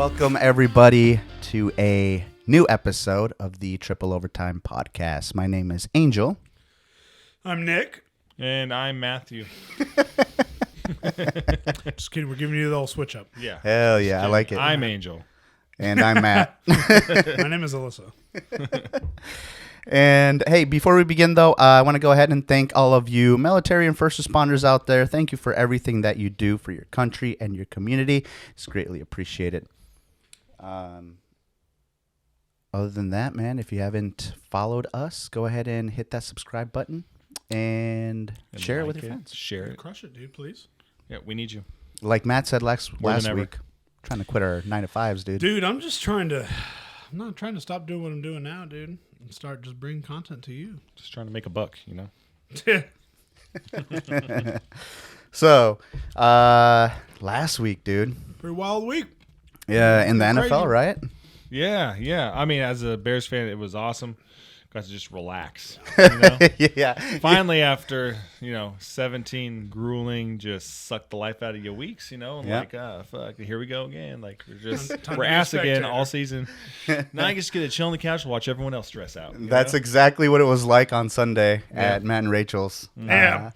Welcome, everybody, to a new episode of the Triple Overtime Podcast. My name is Angel. I'm Nick. And I'm Matthew. Just kidding. We're giving you the old switch up. Yeah. Hell yeah, I like it. I'm Angel. And I'm Matt. My name is Alyssa. And hey, before we begin, though, I want to go ahead and thank all of you military and first responders out there. Thank you for everything that you do for your country and your community. It's greatly appreciated. Other than that, man, if you haven't followed us, go ahead and hit that subscribe button and share it with your friends. Share it. Crush it, dude, please. Yeah, we need you. Like Matt said last ever. week, trying to quit our 9-to-5s, dude. Dude, I'm not trying to stop doing what I'm doing now, dude. And start just bringing content to you. Just trying to make a buck, you know? So, last week, dude. Pretty wild week. Yeah, in the Crazy. NFL, right? Yeah. I mean, as a Bears fan, it was awesome. Got to just relax. You know? Yeah. Finally, after, 17 grueling, just suck the life out of your weeks, and fuck, here we go again. Like, we're ass again all season. Now I just get to chill on the couch and watch everyone else dress out. That's exactly what it was like on Sunday at Matt and Rachel's. Yeah.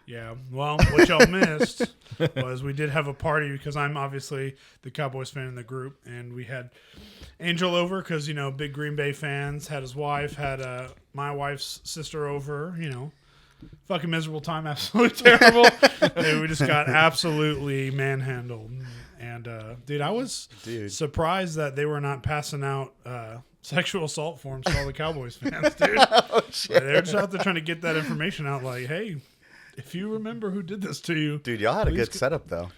Yeah. Well, what y'all missed was we did have a party because I'm obviously the Cowboys fan in the group, and we had Angel over because, big Green Bay fans, had his wife, had my wife's sister over, fucking miserable time, absolutely terrible. Dude, we just got absolutely manhandled. And, dude, I was surprised that they were not passing out sexual assault forms to all the Cowboys fans, dude. Oh, shit. They're just out there trying to get that information out like, hey, if you remember who did this to you. Dude, y'all had a good setup, though,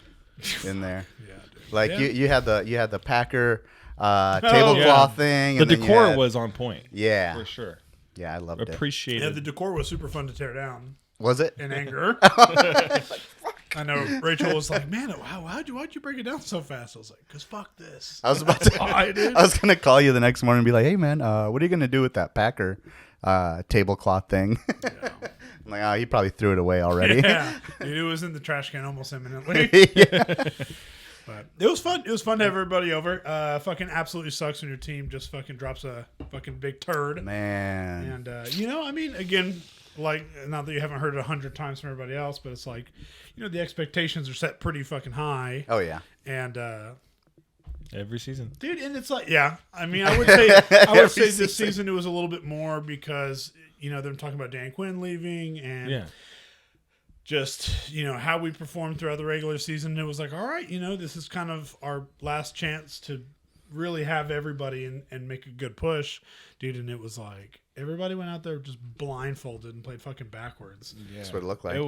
in there. Yeah, dude. Like, Yeah. you had the Packer tablecloth thing. The And then you decor had- was on point. Yeah. For sure. Yeah, I loved it. Appreciate Yeah, it. the decor was super fun to tear down Was it? in anger. I know Rachel was like, man, why'd you break it down so fast? I was like, because fuck this. I was about to. I did. I was gonna call you the next morning and be like, "Hey, man, what are you gonna do with that Packer tablecloth thing?" Yeah. I'm like, "Oh, he probably threw it away already." Yeah, dude, it was in the trash can almost imminently. Yeah. But it was fun. It was fun to have everybody over. Fucking absolutely sucks when your team just fucking drops a fucking big turd. Man. And, again, like, not that you haven't heard it 100 times from everybody else, but it's like, the expectations are set pretty fucking high. Oh yeah. And, Every season. dude, and it's like, yeah. I mean, I would say this season. season it was a little bit more because, they're talking about Dan Quinn leaving and just, how we performed throughout the regular season. It was like, all right, this is kind of our last chance to really have everybody and make a good push, dude. And it was like everybody went out there just blindfolded and played fucking backwards. Yeah. That's what it looked like. It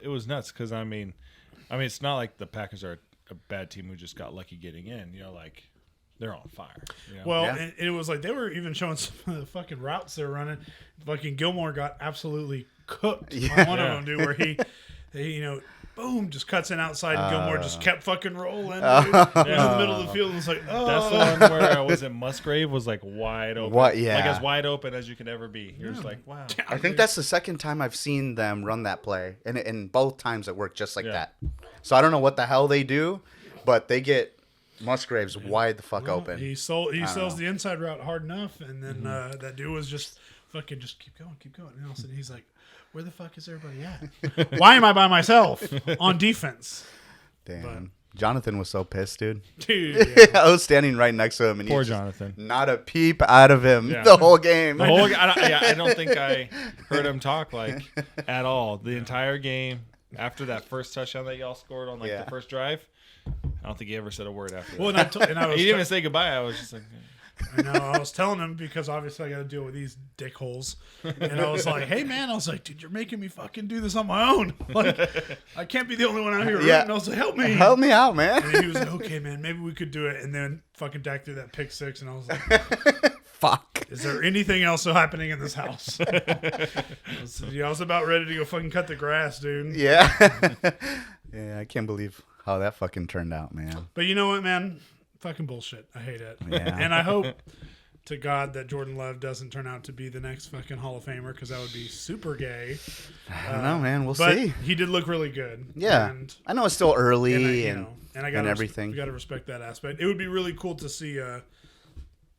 was nuts because, I mean, it's not like the Packers are a bad team who just got lucky getting in. Like, they're on fire. Well, Yeah. and it was like they were even showing some of the fucking routes they were running. Fucking Gilmore got absolutely cooked on one of them, dude, where he boom, just cuts in outside and Gilmore just kept fucking rolling. Dude. He was in the middle of the field and was like, oh. That's the one where was it Musgrave was like wide open. What? Yeah. Like as wide open as you could ever be. You're just like, wow. I think that's the second time I've seen them run that play, and both times it worked just like that. So I don't know what the hell they do, but they get Musgraves wide the fuck open. He sells the inside route hard enough, and then that dude was just fucking just keep going. And all of a sudden he's like, where the fuck is everybody at? Why am I by myself on defense? Damn. Jonathan was so pissed, dude. Dude, yeah. I was standing right next to him, and Poor he just Jonathan. not a peep out of him Yeah. the whole game. I don't think I heard him talk like at all the entire game after that first touchdown that y'all scored on the first drive. I don't think he ever said a word after that. Well, and I was He didn't even say goodbye. I was just like, I know. I was telling him because obviously I got to deal with these dickholes, and I was like, "Hey, man," I was like, "Dude, you're making me fucking do this on my own. Like, I can't be the only one out here rooting." I was like, "Help me, help me out, man." And he was like, "Okay, man, maybe we could do it." And then fucking Dak threw that pick six, and I was like, Fuck. Is there anything else happening in this house? I was about ready to go fucking cut the grass, dude. Yeah. Yeah, I can't believe how that fucking turned out, man. But you know what, man? Fucking bullshit. I hate it. Yeah. And I hope to God that Jordan Love doesn't turn out to be the next fucking Hall of Famer, because that would be super gay. I don't know, man. We'll But see. he did look really good. Yeah, And I know it's still early and I got everything. We got to respect that aspect. It would be really cool to see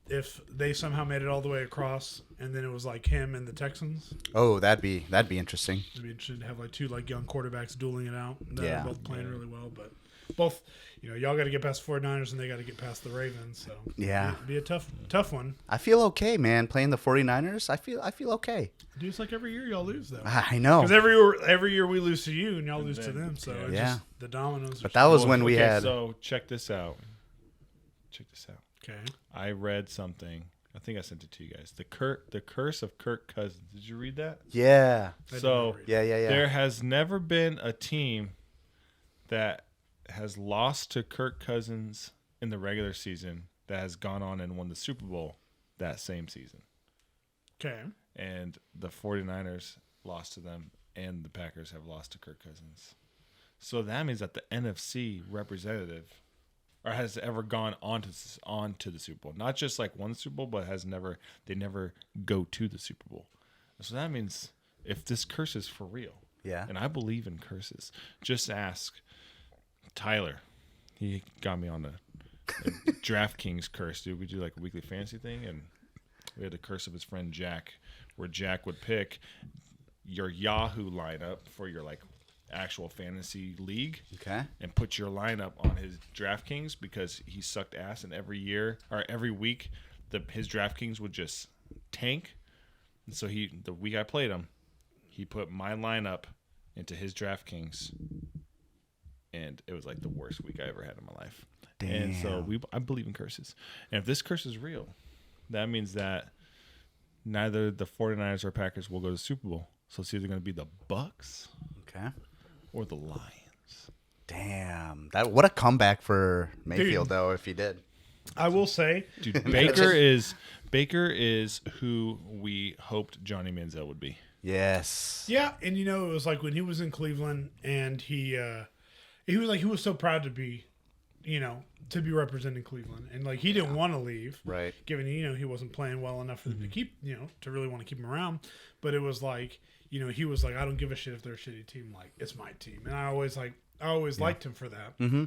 if they somehow made it all the way across, and then it was like him and the Texans. Oh, that'd be interesting. It'd be interesting to have like two like young quarterbacks dueling it out. Yeah. They're both playing really well, but both, y'all got to get past the 49ers and they got to get past the Ravens. So Yeah, it'd be a tough one. I feel okay, man. Playing the 49ers, I feel okay. Dude, it's like every year y'all lose though. I know. Because every year we lose to you and y'all lose to them. So it's just the dominoes. But that was when we had. So check this out. Okay. I read something. I think I sent it to you guys. The Curse of Kirk Cousins. Did you read that? Yeah. So Yeah. there has never been a team that has lost to Kirk Cousins in the regular season that has gone on and won the Super Bowl that same season. Okay. And the 49ers lost to them, and the Packers have lost to Kirk Cousins. So that means that the NFC representative or has ever gone on to the Super Bowl. Not just like won the Super Bowl, but they never go to the Super Bowl. So that means if this curse is for real, and I believe in curses, just ask Tyler. He got me on the DraftKings curse, dude. We do like a weekly fantasy thing, and we had the curse of his friend Jack, where Jack would pick your Yahoo lineup for your like actual fantasy league, and put your lineup on his DraftKings because he sucked ass, and every week his DraftKings would just tank. And so the week I played him, he put my lineup into his DraftKings, and it was like the worst week I ever had in my life. Damn. And so I believe in curses. And if this curse is real, that means that neither the 49ers or Packers will go to the Super Bowl. So it's either going to be the Bucks or the Lions. Damn. What a comeback for Mayfield, though, if he did. I will say, dude, Baker is who we hoped Johnny Manziel would be. Yes. Yeah, and it was like when he was in Cleveland, and he was so proud to be, to be representing Cleveland, and like he didn't want to leave, right? Given he wasn't playing well enough for them to keep, to really want to keep him around. But it was like, he was like, I don't give a shit if they're a shitty team, like it's my team, and I always liked him for that. Mm-hmm.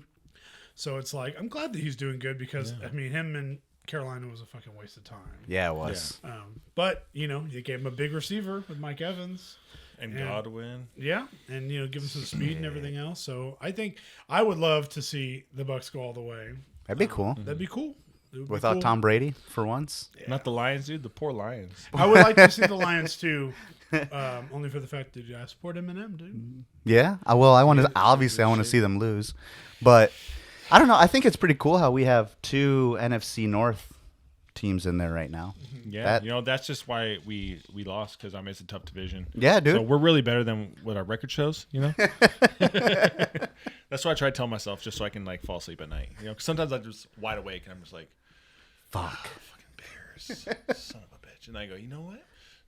So it's like I'm glad that he's doing good because I mean him and Carolina was a fucking waste of time. Yeah, it was. Yeah. But they gave him a big receiver with Mike Evans and Godwin. Yeah, and give him some speed and everything else. So I think I would love to see the Bucs go all the way. That'd be cool. That'd be cool. Without Tom Brady for once. Yeah. Not the Lions, dude. The poor Lions. I would like to see the Lions too. Only for the fact that I support Eminem, dude. Yeah, well, I want to see them lose, but I don't know. I think it's pretty cool how we have two NFC North teams in there right now. Yeah, that's just why we lost, because it's a tough division. Yeah, dude. So we're really better than what our record shows. That's what I try to tell myself, just so I can like fall asleep at night. Cause sometimes I'm just wide awake and I'm just like, fucking Bears, son of a bitch. And I go, you know what?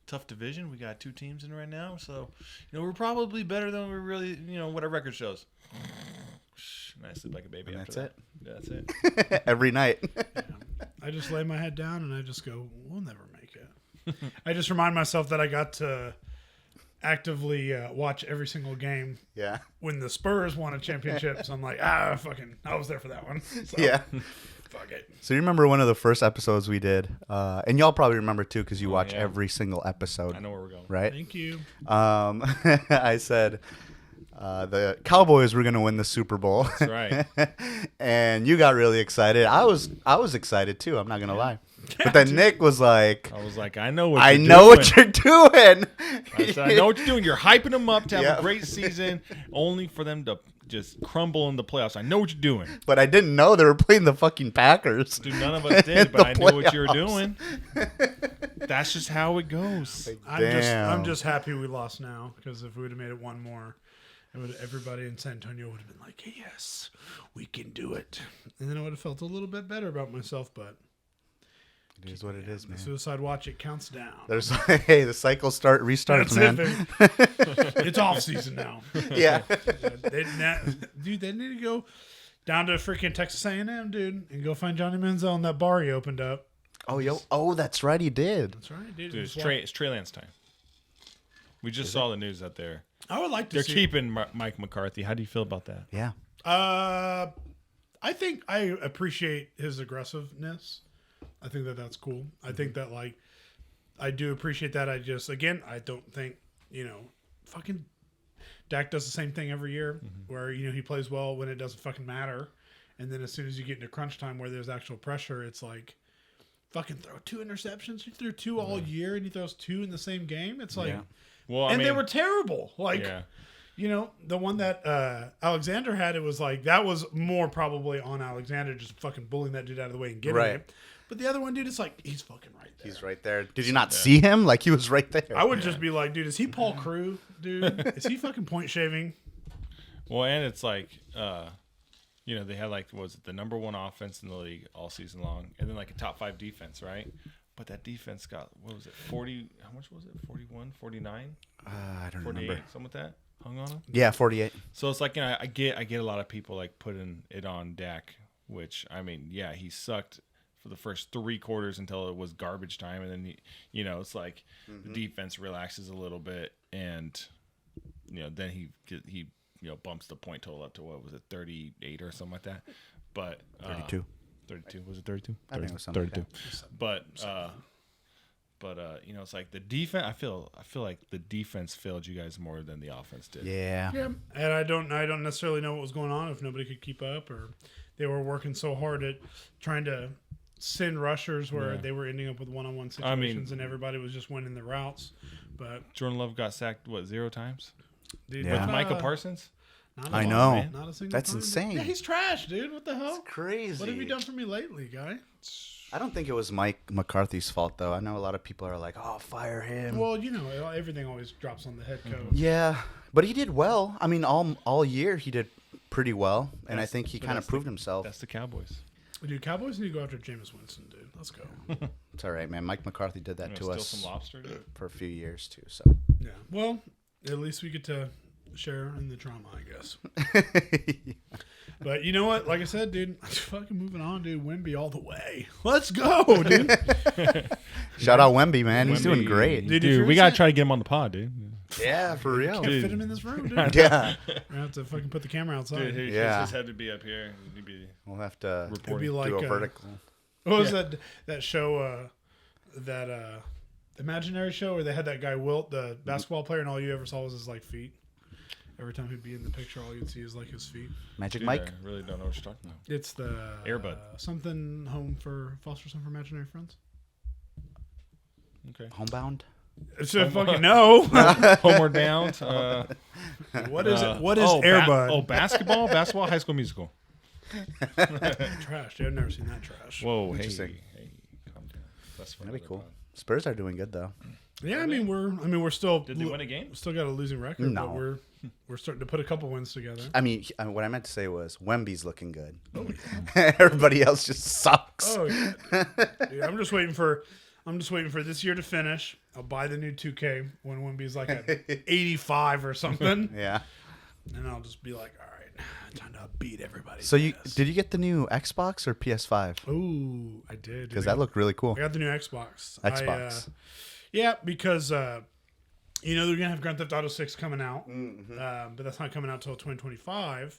Tough division. We got two teams in right now, so we're probably better than we really, what our record shows. And I sleep like a baby. And after that's that. That's it. Every night. I just lay my head down and I just go, we'll never make it. I just remind myself that I got to actively watch every single game. Yeah. When the Spurs won a championship, so I'm like, I was there for that one. So, yeah. Fuck it. So you remember one of the first episodes we did, and y'all probably remember too because you watch every single episode. I know where we're going. Right? Thank you. I said the Cowboys were going to win the Super Bowl. That's right. And you got really excited. I was excited too. I'm not going to lie. But then Nick was like, I know what you're doing. I said, I know what you're doing. You're hyping them up to have a great season, only for them to just crumble in the playoffs. I know what you're doing. But I didn't know they were playing the fucking Packers. Dude, none of us did, but I knew what you were doing. That's just how it goes. I'm just happy we lost now, because if we would have made it one more, everybody in San Antonio would have been like, yes, we can do it. And then I would have felt a little bit better about myself, but it is what it is, man. The Suicide Watch, it counts down. The cycle restarts, That's man. It's off season now. Yeah. They need to go down to freaking Texas A&M, dude, and go find Johnny Manziel in that bar he opened up. That's right, he did. That's right, dude. Dude, it's Trey Lance time. We just saw the news out there. I would like to They're see. keeping Mike McCarthy. How do you feel about that? Yeah. I think I appreciate his aggressiveness. I think that's cool. I think that I do appreciate that. I don't think fucking Dak does the same thing every year, where he plays well when it doesn't fucking matter, and then as soon as you get into crunch time where there's actual pressure, it's like fucking throw 2 interceptions. He threw 2 all year, and he throws 2 in the same game. It's like, they were terrible. The one that Alexander had, it was like that was more probably on Alexander just fucking bullying that dude out of the way and getting it. But the other one, dude, it's like he's fucking right there. He's right there. Did you not see him? Like he was right there. I would just be like, dude, is he Paul Crew? Dude, is he fucking point shaving? Well, and it's like, they had what was it, the number 1 offense in the league all season long, and then a top 5 defense, right? But that defense got, what was it, 40? How much was it? 41, 49? I don't 48, remember. something like that. Hung on him. Yeah, 48. So it's like, I get a lot of people putting it on Dak, which he sucked for the first 3 quarters until it was garbage time, and then it's like the defense relaxes a little bit, and then he bumps the point total up to, what was it, 38 or something like that. But 32. 32, was it 32? I think it was something 32. like that. But it's like the defense. I feel like the defense failed you guys more than the offense did. Yeah. And I don't necessarily know what was going on, if nobody could keep up, or they were working so hard at trying to send rushers where they were ending up with one-on-one situations, and everybody was just winning the routes. But Jordan Love got sacked 0 times? Dude, Yeah. With Micah Parsons? I know. Not a single That's time. insane. Yeah, he's trash, dude. What the hell? It's crazy. What have you done for me lately, guy? I don't think it was Mike McCarthy's fault, though. I know a lot of people are like, "Oh, fire him." Well, everything always drops on the head coach. Yeah, but he did well. I mean, all year he did pretty well, and I think he but kind of that's proved himself. That's the Cowboys. Dude, Cowboys need to go after Jameis Winston, dude. Let's go. It's all right, man. Mike McCarthy did that to Steal us some lobster, dude? for a few years too. So Yeah. Well, at least we get to share in the trauma, I guess. But you know what? Like I said, dude, fucking moving on, dude. Wemby all the way. Let's go, dude. shout out Wemby, man. He's doing Wemby. great. Dude, we got to try to get him on the pod, dude. Yeah, for real. Can't fit him in this room, dude. Yeah, We're gonna have to fucking put the camera outside. Dude, Yeah. his head to be up here. He'd be we'll have to It'd be like do a vertical. what was that show? That imaginary show where they had that guy Wilt, the basketball player, and all you ever saw was his feet. Every time he'd be in the picture, all you'd see is his feet. Magic Dude, Mike. I really don't know what you're talking about. It's the Airbud. Something home for foster home for imaginary friends. Okay. Homebound. It's a fucking no. Homeward Bound. What is it? What is Airbud? Basketball? Basketball? High School Musical. Trash, dude. I've never seen that trash. Whoa, hey, Interesting. calm down. That's fun. That'd be cool. Spurs are doing good though. Yeah, I mean we're still. Did they win a game? Still got a losing record, No. but we're starting to put a couple wins together. I mean, what I meant to say was Wemby's looking good. Everybody else just sucks. Oh yeah. Dude, I'm just waiting for this year to finish. I'll buy the new 2K when Wemby's like at 85 or something, Yeah. and I'll just be like, all right, time to beat everybody. So did you get the new Xbox or PS5? Ooh, I did. Because that looked really cool. I got the new Xbox. Xbox. Yeah, because they're gonna have Grand Theft Auto 6 coming out, but that's not coming out till 2025.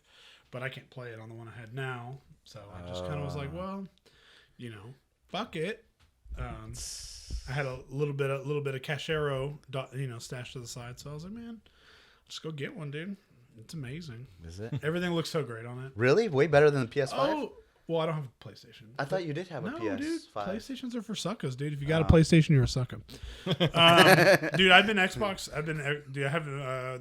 But I can't play it on the one I had now, so I just kind of was like, well, fuck it. I had a little bit of Cachero, stashed to the side, so I was like, man, just go get one, dude. It's amazing. Is it? Everything looks so great on it. Really? Way better than the PS5? Oh, well, I don't have a PlayStation. I thought you did have a No, PS5. dude. PlayStations are for suckers, dude. If you got a PlayStation, you're a sucker. Dude, I've been Xbox. Dude, I have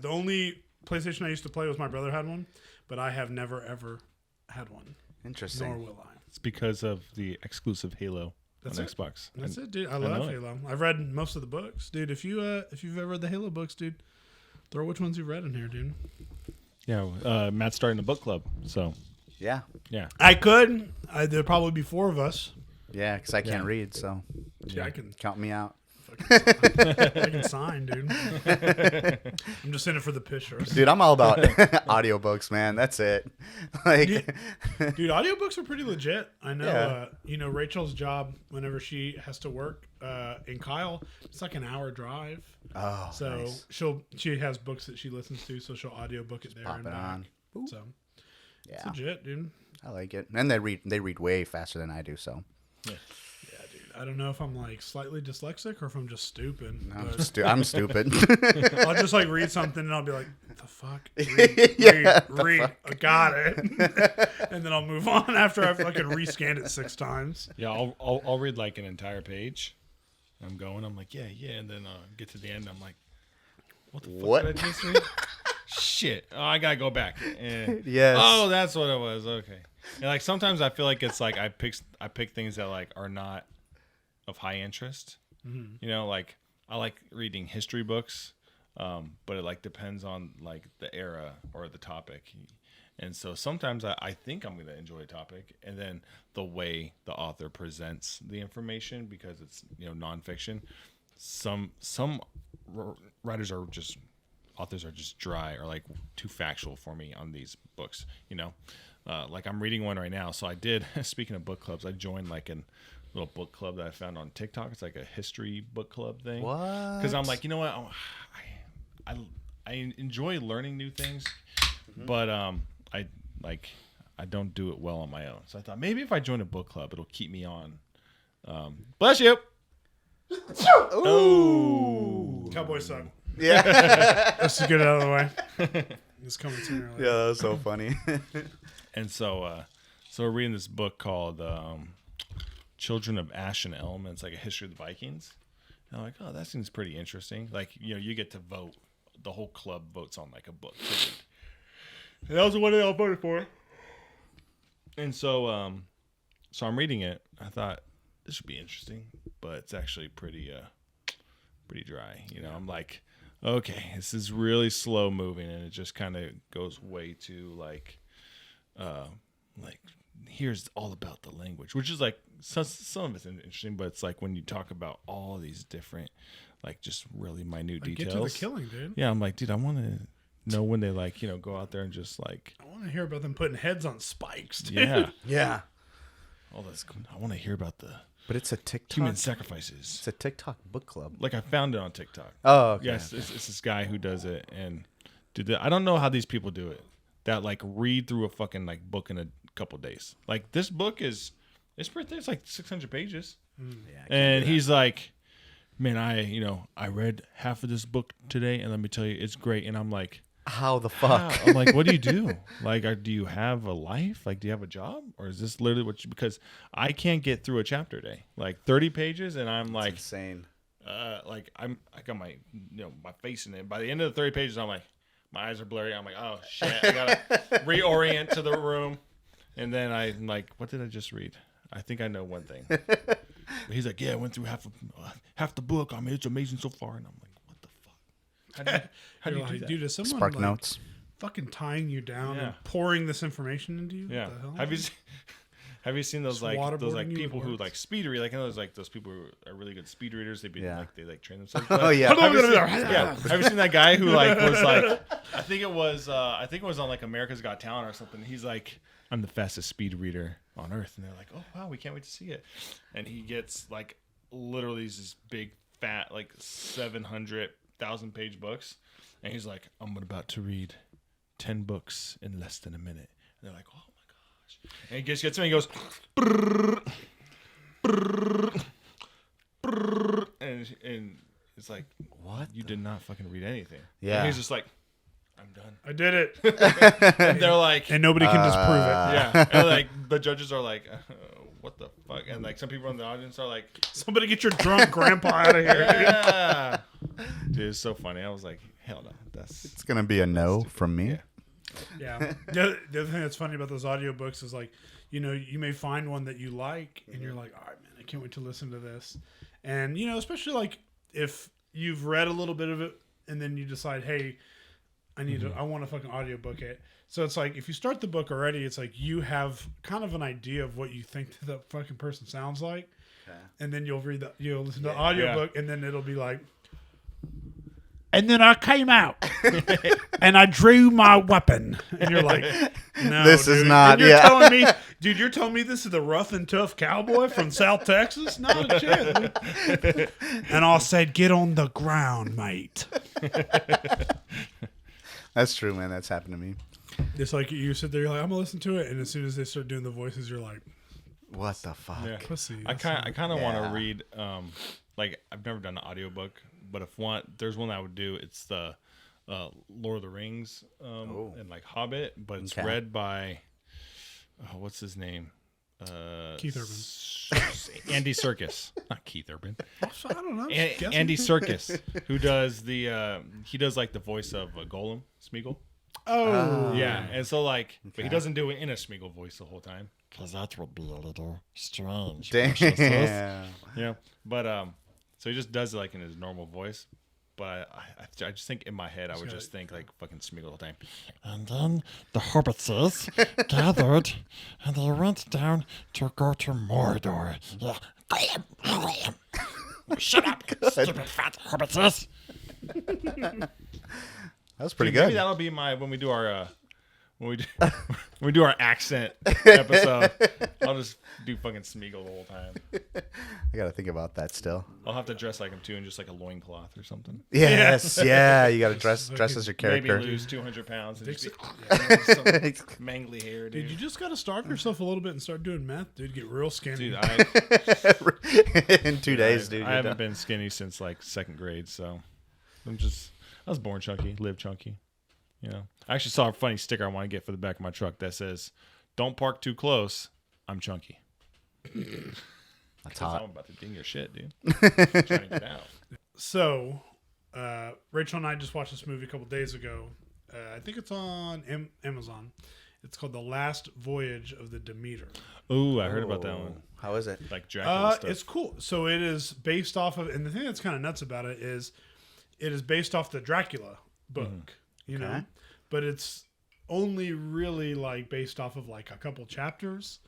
the only PlayStation I used to play was my brother had one, but I have never ever had one. Interesting. Nor will I. It's because of the exclusive Halo That's on it. Xbox. That's And it, dude. I know love it. Halo. I've read most of the books, dude. If you've ever read the Halo books, dude, throw which ones you've read in here, dude. Yeah, Matt's starting a book club, so Yeah. yeah. I could. There'd probably be 4 of us. Yeah, because I can't read, so Yeah, I can count me out. I can sign, dude. I'm just in it for the pictures. Dude, I'm all about audiobooks, man. That's it. Like, dude, audiobooks are pretty legit. I know, Yeah. Rachel's job whenever she has to work, and Kyle, it's like an hour drive. oh, So nice. she has books that she listens to, so she'll audiobook it there pop and it back. on. Ooh. So it's Yeah, legit, dude. I like it. And they read way faster than I do. So Yeah, dude. I don't know if I'm like slightly dyslexic or if I'm just stupid. I'm stupid. I'll just like read something and I'll be like, "What the fuck? Read. I got it." And then I'll move on after I've fucking rescanned it 6 times. Yeah, I'll read like an entire page. I'm like, yeah, and then get to the end. I'm like, what the fuck did I just read? Shit, I gotta go back. Yes. Oh, that's what it was. Okay. And like sometimes I feel like it's like I pick things that like are not of high interest. Mm-hmm. You know, like I like reading history books, but it like depends on like the era or the topic. And so sometimes I think I'm going to enjoy a topic, and then the way the author presents the information, because it's, you know, nonfiction. Some writers are just, authors are just dry or like too factual for me on these books, you know. Like I'm reading one right now. So I did, speaking of book clubs, I joined like a little book club that I found on TikTok. It's like a history book club thing. What? Because I'm like, you know what? I enjoy learning new things, but I don't do it well on my own. So I thought maybe if I join a book club, it'll keep me on. Bless you. Oh, Cowboy suck. Yeah. Let's just get it out of the way. It's coming sooner or later. Yeah, that was so funny. and so we're reading this book called Children of Ash and Elm, and it's like a history of the Vikings. And I'm like, oh, that seems pretty interesting. Like, you know, you get to vote. The whole club votes on like a book to read. And that was the one they all voted for. And so, so I'm reading it. I thought this should be interesting, but it's actually pretty dry. You know, I'm like, okay, this is really slow moving, and it just kind of goes way too like here's all about the language, which is like some of it's interesting, but it's like when you talk about all these different, like just really minute details. Get to the killing, dude. Yeah, I'm like, dude, I want to know when they like, you know, go out there and just like. I want to hear about them putting heads on spikes, dude. Yeah, Yeah. all that's. I want to hear about the But it's a TikTok. human sacrifices. It's a TikTok book club. Like I found it on TikTok. Oh, okay. Yes, it's this guy who does it, and dude, I don't know how these people do it. That like read through a fucking like book in a couple days. Like this book it's pretty thick. It's like 600 pages. And he's like, man, I read half of this book today, and let me tell you, it's great. And I'm like, How the fuck? how? I'm like, what do you do? Like, do you have a life? Like, do you have a job, or is this literally what you? Because I can't get through a chapter a day, like 30 pages, and I'm like, Insane. I got my my face in it. By the end of the 30 pages, I'm like, my eyes are blurry. I'm like, oh shit, I gotta reorient to the room. And then I'm like, what did I just read? I think I know one thing. But he's like, yeah, I went through half the book. I mean, it's amazing so far. And I'm like, what the fuck? How do you do that? Dude, is someone Spark like, notes. fucking tying you down Yeah. and pouring this information into you? Yeah. What the hell? Have you seen those Just like waterboarding you people with who words? like speed read? Like I know there's like those people who are really good speed readers. They train themselves. Oh yeah. Have you seen that guy who like was like I think it was on like America's Got Talent or something. He's like, I'm the fastest speed reader on earth, and they're like, oh wow, we can't wait to see it. And he gets like literally this big fat like 700,000 page books, and he's like, I'm about to read 10 books in less than a minute. And they're like, oh my gosh. And he gets to me and he goes brrr, brrr, brrr, and it's like, What? You did not fucking read anything. Yeah. And he's just like, I'm done. I did it. And they're like, And nobody can disprove it. yeah. And like the judges are like, what the fuck? And like some people in the audience are like, Somebody get your drunk grandpa out of here. yeah. Dude, it's so funny. I was like, hell no. It's gonna be a no from me. Yeah. Yeah. The other thing that's funny about those audiobooks is like, you may find one that you like and you're like, all right, man, I can't wait to listen to this. And, especially like if you've read a little bit of it and then you decide, hey, I want to fucking audiobook it. So it's like, if you start the book already, it's like you have kind of an idea of what you think the fucking person sounds like. Okay. And then you'll listen to the audiobook, and then it'll be like, And then I came out and I drew my weapon. and you're like, no, This is dude. not- And you're yeah. telling me, dude, you're telling me this is the rough and tough cowboy from South Texas? Not a chance. And I said, get on the ground, mate. That's true, man. That's happened to me. It's like you sit there, you're like, I'm gonna listen to it, and as soon as they start doing the voices, you're like, What the fuck? Yeah. pussy. I kind of want Yeah. to read. Like I've never done an audiobook, but if there's one I would do. It's the Lord of the Rings and like Hobbit, but it's Okay. read by what's his name? Keith Urban. Andy Serkis, not Keith Urban. I don't know. just guessing. Andy Serkis, who does he does like the voice of Golem Smeagol. Oh, Yeah, and so like, but he doesn't do it in a Smeagol voice the whole time. Because that would be a little strange. Damn. Yeah, but so he just does it like in his normal voice. But I just think in my head I would just think like fucking Smeagol the whole time. And then the hobbitses gathered and they went down to go to Mordor. Yeah. Shut up, stupid fat hobbitses. That was pretty Maybe good. that'll be when we do our when we do our accent episode. I'll just do fucking Smeagol the whole time. I gotta think about that still. I'll have to dress like him too, in just like a loincloth or something. Yes, yeah. You gotta dress as your Maybe character. lose 200 pounds and just some mangly hair, Dude, dude. you just gotta starve yourself a little bit and start doing meth, dude. Get real skinny. Dude, In 2 days, dude. I you're haven't done. been skinny since like second grade, so I was born chunky, live chunky. You know, I actually saw a funny sticker I want to get for the back of my truck that says, "Don't park too close. I'm chunky." That's I'm hot. about to ding your shit, dude. Trying to get out. So, Rachel and I just watched this movie a couple days ago. I think it's on Amazon. It's called The Last Voyage of the Demeter. Ooh, I heard about that one. How is it? Like Dracula stuff. It's cool. So it is based off of, and the thing that's kind of nuts about it is based off the Dracula book, you know, Okay. but it's only really like based off of like a couple chapters.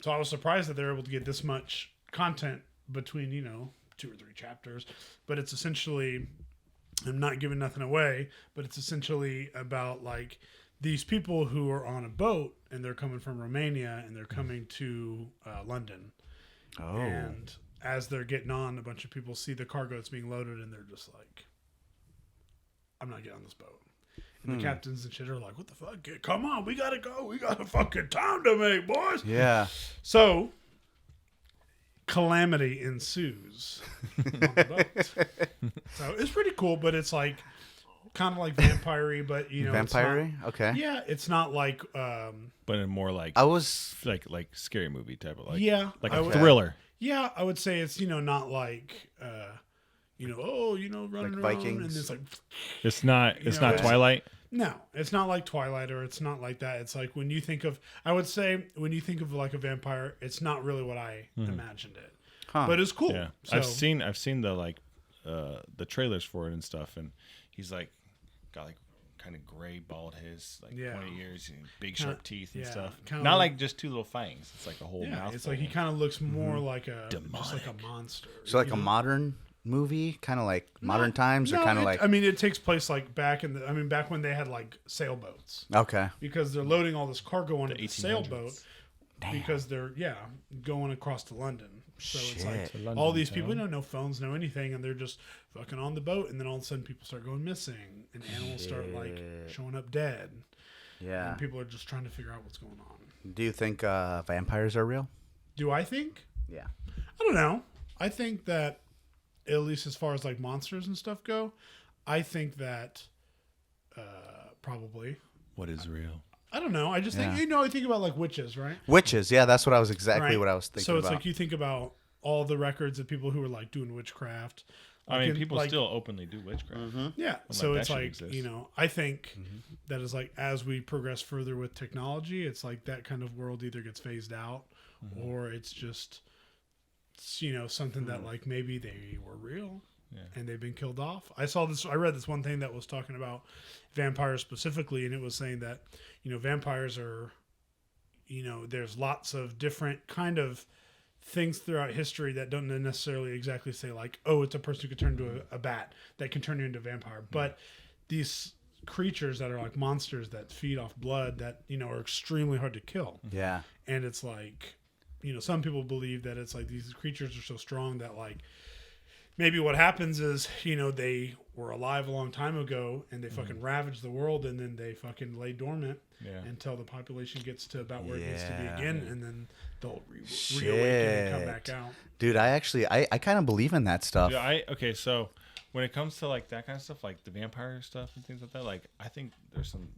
So I was surprised that they're able to get this much content between, 2 or 3 chapters, but it's essentially, I'm not giving nothing away, but it's essentially about like these people who are on a boat and they're coming from Romania and they're coming to London. Oh. And as they're getting on, a bunch of people see the cargo that's being loaded and they're just like, I'm not getting on this boat. And the captains and shit are like, what the fuck? Come on, we gotta go. We got a fucking time to make, boys. Yeah. So, calamity ensues on the boat. So it's pretty cool, but it's like kind of like vampire-y, but it's Vampire? not- Okay. Yeah, it's not like but in more like I was. like scary movie type of like yeah, like I a would- thriller. Yeah, I would say it's not like running Like around Vikings. and it's like It's not know, not it's- Twilight. no, it's not like Twilight or it's not like that. It's like when you think of like a vampire, it's not really what I imagined it. Huh. But it's cool. Yeah, So, I've seen the like the trailers for it and stuff, and he's like got like kind of gray bald heads, like Yeah. 20 years, and big sharp teeth and yeah, stuff. kinda Not like- like just 2 little fangs. It's like a whole yeah, mouth. it's like he kind of looks more like just like a monster. So like you a know? modern movie, kind of like modern times, or No, kind of like. I mean, it takes place like back when they had like sailboats Okay. because they're loading all this cargo onto the 1800s. sailboat because they're going across to London. So it's like Shit. all these people, no phones, no anything, and they're just fucking on the boat, and then all of a sudden people start going missing, and animals start like showing up dead, Yeah. and people are just trying to figure out what's going on. Do you think vampires are real? Do I think? Yeah. I don't know. I think that, at least as far as like monsters and stuff go, I think that probably. what is real? I don't know. I just think I think about like witches, right? Witches. Yeah, that's what I was Right. what I was thinking So it's about. like you think about all the records of people who were like doing witchcraft. I mean, Like, people like- still openly do witchcraft. Yeah. like, So that it's should like, exist. I think that is like as we progress further with technology, it's like that kind of world either gets phased out or it's just, something that like maybe they were real and they've been killed off. I read this one thing that was talking about vampires specifically, and it was saying that, vampires are, there's lots of different kind of, things throughout history that don't necessarily exactly say like, oh, it's a person who could turn into a bat that can turn you into a vampire. But these creatures that are like monsters that feed off blood that, you know, are extremely hard to kill. Yeah. And it's like, you know, some people believe that it's like these creatures are so strong that like maybe what happens is, you know, they were alive a long time ago and they fucking ravaged the world and then they fucking lay dormant until the population gets to about where it needs to be again, and then they'll reawaken and come back out. Dude, I kind of believe in that stuff. Yeah, okay, so when it comes to like that kind of stuff, like the vampire stuff and things like that, like I think there's some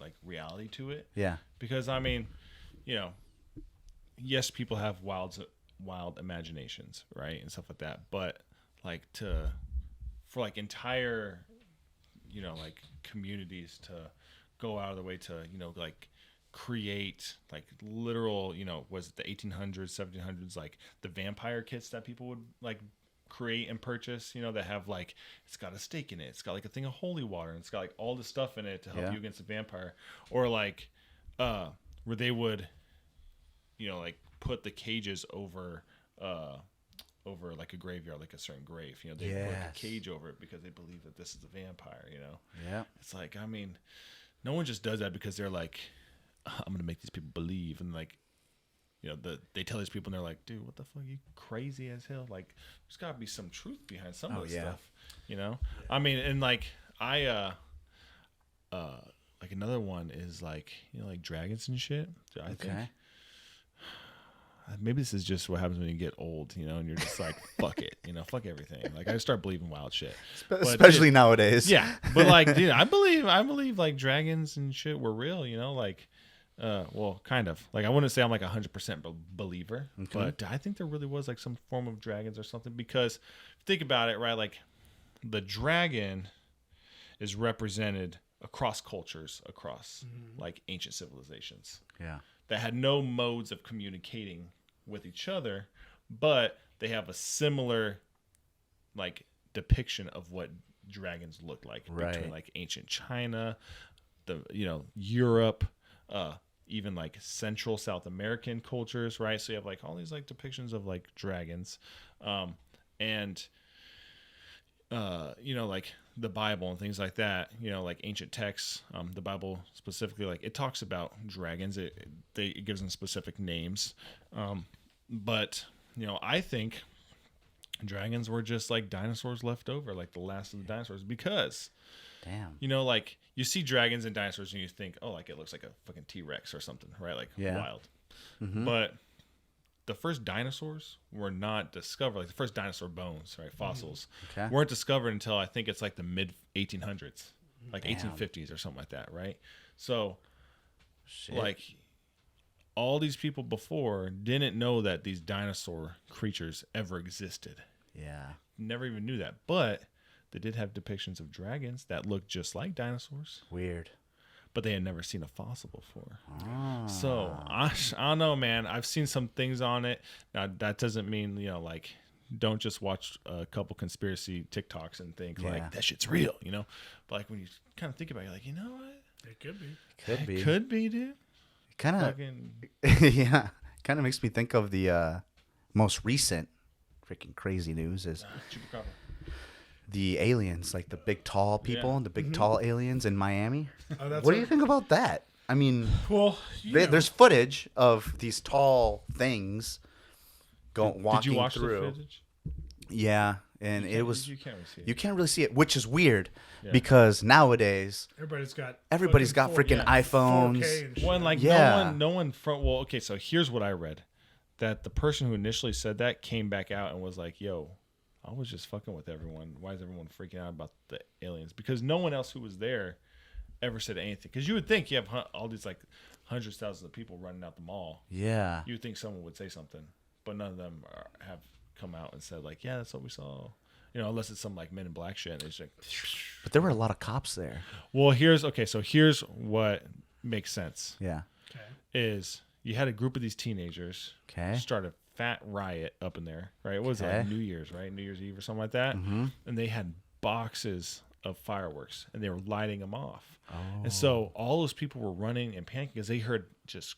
like reality to it. Yeah. Because I mean, you know, yes, people have wild imaginations, right, and stuff like that, but like for like entire, you know, like communities to go out of the way to, you know, like create like literal, you know, was it the 1800s, 1700s, like the vampire kits that people would like create and purchase, you know, that have like, it's got a stake in it, it's got like a thing of holy water, and it's got like all this stuff in it to help you against the vampire, or like where they would, you know, like put the cages over like a graveyard, like a certain grave, you know, they put a cage over it because they believe that this is a vampire, you know. It's like, I mean, no one just does that because they're like, I'm gonna make these people believe, and like, you know, they tell these people and they're like, dude, what the fuck, you crazy as hell, like there's gotta be some truth behind some of this stuff, you know. I mean, and like I like another one is like, you know, like dragons and shit. I think maybe this is just what happens when you get old, you know, and you're just like, fuck it, you know, fuck everything. Like I just start believing wild shit, especially nowadays. Yeah, but like, dude, I believe like dragons and shit were real, you know, like, well, kind of. Like I wouldn't say I'm like 100% believer, but I think there really was like some form of dragons or something, because think about it, right? Like the dragon is represented across cultures, across like ancient civilizations. Yeah. That had no modes of communicating with each other, but they have a similar like depiction of what dragons look like between like ancient China, the, you know, Europe, even like Central South American cultures, right? So you have like all these like depictions of like dragons, and you know, like the Bible and things like that, you know, like ancient texts, the Bible specifically, like it talks about dragons. It gives them specific names. But, you know, I think dragons were just like dinosaurs left over, like the last of the dinosaurs, because, you know, like you see dragons and dinosaurs and you think, oh, like it looks like a fucking T-Rex or something, right? Like wild. But the first dinosaurs were not discovered, like the first dinosaur bones, right, fossils, weren't discovered until I think it's like the mid 1800s, like 1850s or something like that, right? So, like, all these people before didn't know that these dinosaur creatures ever existed. Yeah. Never even knew that. But they did have depictions of dragons that looked just like dinosaurs. Weird. But they had never seen a fossil before. So I don't know, man. I've seen some things on it. Now that doesn't mean, you know, like, don't just watch a couple conspiracy TikToks and think like that shit's real, you know. But like when you kind of think about it, you're like, you know what? It could be. Could be, dude. Kind of. Yeah. Kind of makes me think of the most recent freaking crazy news is Chupacabra. The aliens, like the big tall people, the big tall aliens in Miami. That's what do you think about that? I mean, well, there's footage of these tall things walking Did you watch through. the footage? Yeah, and it was you can't really see it. You can't really see it, which is weird because nowadays everybody's got freaking iPhones. 4K and shit. When like no one from well, okay, so here's what I read, that the person who initially said that came back out and was like, "Yo, I was just fucking with everyone. Why is everyone freaking out about the aliens?" Because no one else who was there ever said anything. Because you would think you have all these like hundreds of thousands of people running out the mall. Yeah. You would think someone would say something, but none of them have come out and said like, "Yeah, that's what we saw." You know, unless it's some like Men in Black shit. And it's like, but there were a lot of cops there. well, here's what makes sense. Yeah. Okay. Is you had a group of these teenagers start a fat riot up in there, right? It was like New Year's, right? New Year's Eve or something like that. And they had boxes of fireworks and they were lighting them off. And so all those people were running and panicking because they heard just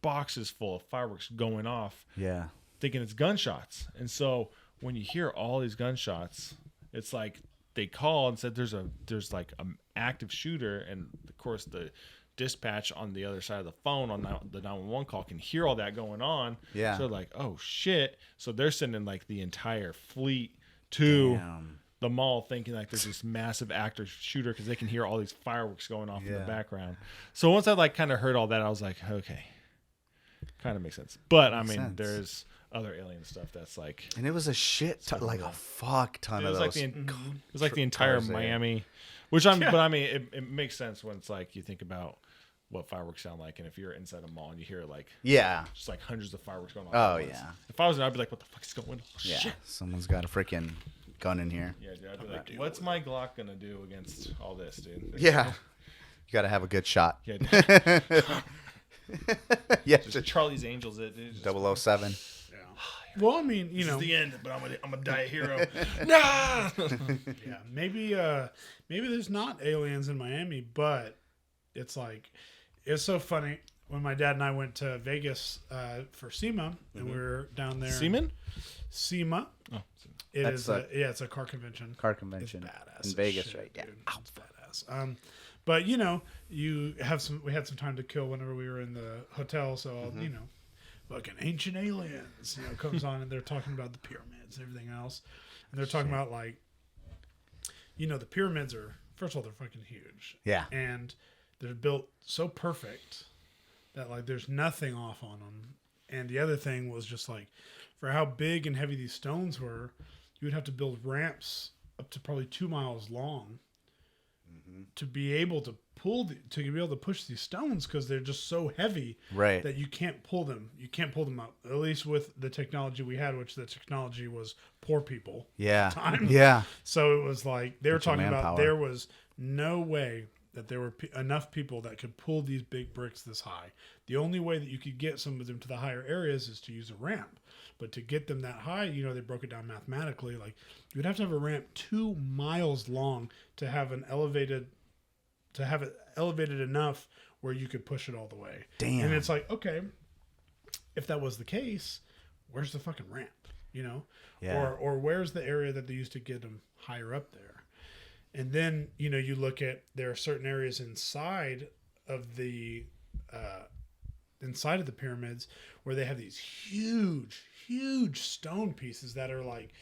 boxes full of fireworks going off. Yeah. thinking it's gunshots. And so when you hear all these gunshots, it's like they called and said there's like an active shooter, and of course the dispatch on the other side of the phone on the 911 call can hear all that going on. Yeah. So like, oh shit. So they're sending like the entire fleet to the mall, thinking like there's this massive active shooter because they can hear all these fireworks going off in the background. So once I like kind of heard all that, I was like, okay, kind of makes sense. But I mean, there's other alien stuff that's like, and it was a shit ton, like a fuck ton of like those. it was like the entire Miami, which but I mean, it makes sense when it's like you think about what fireworks sound like, and if you're inside a mall and you hear like just like hundreds of fireworks going on. Oh yeah. If I was there, I'd be like, what the fuck is going on? Oh, yeah. Shit. Someone's got a freaking gun in here. Yeah, dude. I'd be like, what's my Glock gonna do against all this, dude? Yeah. You got to have a good shot. Yeah. Yeah. Just Charlie's Angels, it dude. 007. Well, I mean, This is the end, but I'm gonna die a hero. yeah, maybe there's not aliens in Miami, but it's like it's so funny when my dad and I went to Vegas for SEMA, and we were down there. Seaman? SEMA. Oh, It's a car convention. Car convention. It's badass in Vegas, shit, right? Yeah. Dude. It's badass. But you know, we had some time to kill whenever we were in the hotel, so you know, fucking ancient aliens, you know, comes on and they're talking about the pyramids and everything else, and they're talking about like, you know, the pyramids are, first of all, they're fucking huge. Yeah. And they're built so perfect that like there's nothing off on them. And the other thing was just like, for how big and heavy these stones were, you would have to build ramps up to probably 2 miles long to be able to push these stones, because they're just so heavy that you can't pull them. You can't pull them up. At least with the technology we had, which the technology was poor people. Yeah. Time. Yeah. So it was like they were talking about manpower. there was no way that there were enough people that could pull these big bricks this high. The only way that you could get some of them to the higher areas is to use a ramp. But to get them that high, you know, they broke it down mathematically. Like you'd have to have a ramp 2 miles long to have it elevated enough where you could push it all the way. Damn. And it's like, okay, if that was the case, where's the fucking ramp? You know? Yeah. Or where's the area that they used to get them higher up there? And then, you know, you look at, there are certain areas inside of the pyramids where they have these huge stone pieces that are like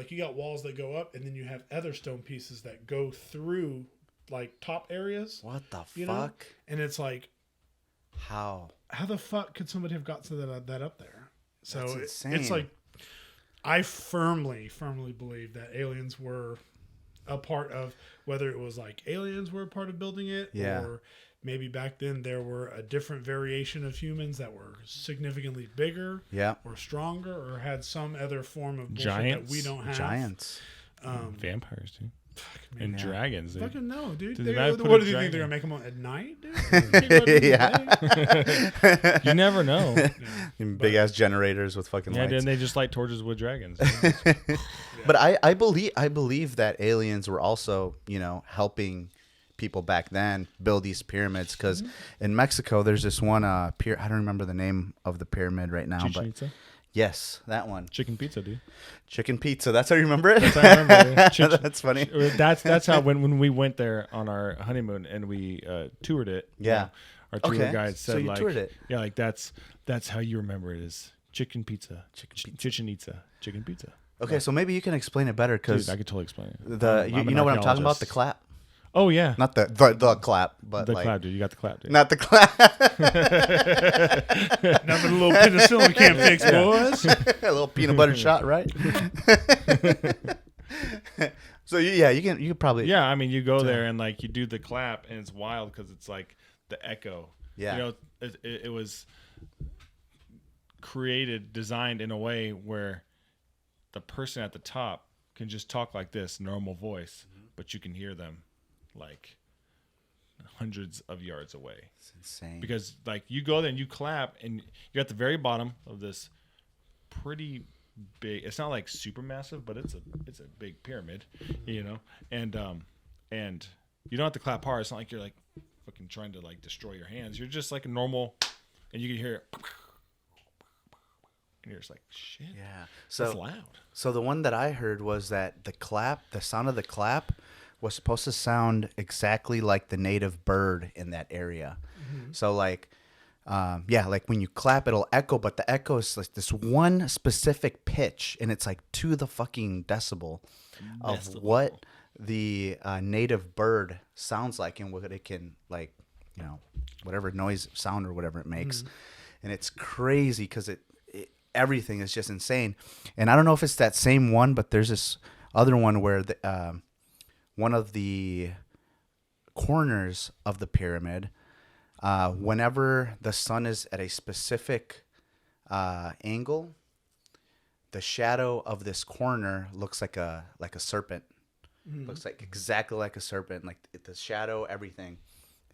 you got walls that go up, and then you have other stone pieces that go through like top areas. What the you fuck? know? And it's like, how the fuck could somebody have got to that up there? So That's insane. it's like, I firmly believe that aliens were a part of, whether it was like aliens were a part of building it, or maybe back then there were a different variation of humans that were significantly bigger, or stronger, or had some other form of bullshit giants that we don't have. Giants. Vampires, dude. And dragons, dude. Fucking no, dude. Did What they do put you a think dragon? they're gonna make them at night, dude? Yeah. You never know. Big ass generators with fucking Yeah, lights. then they just light torches with dragons. But I believe that aliens were also, you know, helping people back then build these pyramids, because in Mexico there's this one I don't remember the name of the pyramid right now, Chichen but Itza? yes, that one. Chicken pizza, dude. Chicken pizza. That's how you remember it? That's how I remember it. That's funny. That's how when we went there on our honeymoon and we toured it. Yeah. You know, our tour Okay, guide so said you like, toured it. yeah, like that's how you remember it is chicken pizza, Chichen Itza, chicken pizza. Okay, so maybe you can explain it better, because Dude, I could totally explain it. you know what I'm talking about? The archaeologist. clap. Oh yeah, Not the clap, but the like, clap, dude. You got the clap, dude. not the clap. Nothing a little penicillin can't fix, boys. A little peanut butter shot, right? So yeah, you could probably Yeah, I mean, you go there and like you do the clap, and it's wild because it's like the echo. Yeah. You know, it was designed in a way where the person at the top can just talk like this, normal voice, but you can hear them like hundreds of yards away. It's insane. Because like you go there and you clap, and you're at the very bottom of this pretty big, it's not like super massive, but it's a big pyramid, you know, and you don't have to clap hard. It's not like you're like fucking trying to like destroy your hands. You're just like a normal, and you can hear it. and you're just like, shit, Yeah. it's So loud. So the one that I heard was that the sound of the clap was supposed to sound exactly like the native bird in that area. So like, like when you clap, it'll echo, but the echo is like this one specific pitch, and it's like to the fucking decibel of what the native bird sounds like and what it can, like, you know, whatever noise, sound, or whatever it makes. And it's crazy because everything is just insane. And I don't know if it's that same one, but there's this other one where one of the corners of the pyramid, whenever the sun is at a specific angle, the shadow of this corner looks like a serpent. Looks like exactly like a serpent. Like the shadow, everything.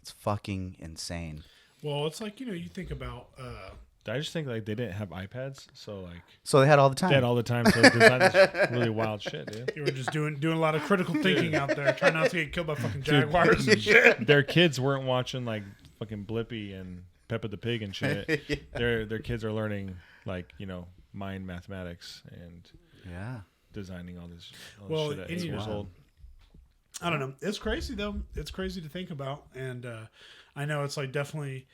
It's fucking insane. Well, it's like, you know, you think about I just think like they didn't have iPads, so like So they had all the time. they had all the time to design this really wild shit, dude. you were just doing a lot of critical thinking out there, trying not to get killed by fucking jaguars and shit. Their kids weren't watching like fucking Blippi and Peppa the Pig and shit. Yeah. Their kids are learning like, you know, mind mathematics and Yeah. designing all this Well, shit at and 8 years wow. old. I don't know. It's crazy though. It's crazy to think about, and I know it's like definitely.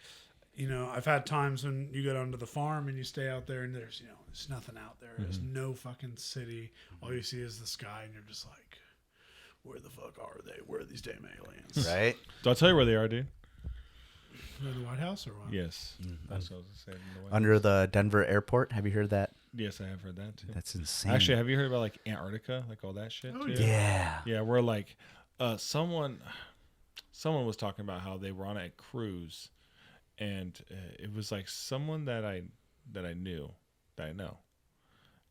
You know, I've had times when you go down to the farm and you stay out there and there's nothing out there. There's no fucking city. All you see is the sky and you're just like, where the fuck are they? Where are these damn aliens? Right? So I'll tell you where they are, dude. They're in the White House or what? Yes. That's what I was saying. Under the Denver airport. Have you heard that? Yes, I have heard that too. That's insane. Actually, have you heard about like Antarctica, like all that shit? Oh, too? yeah. Yeah, where like someone was talking about how they were on a cruise, and it was like someone that I know.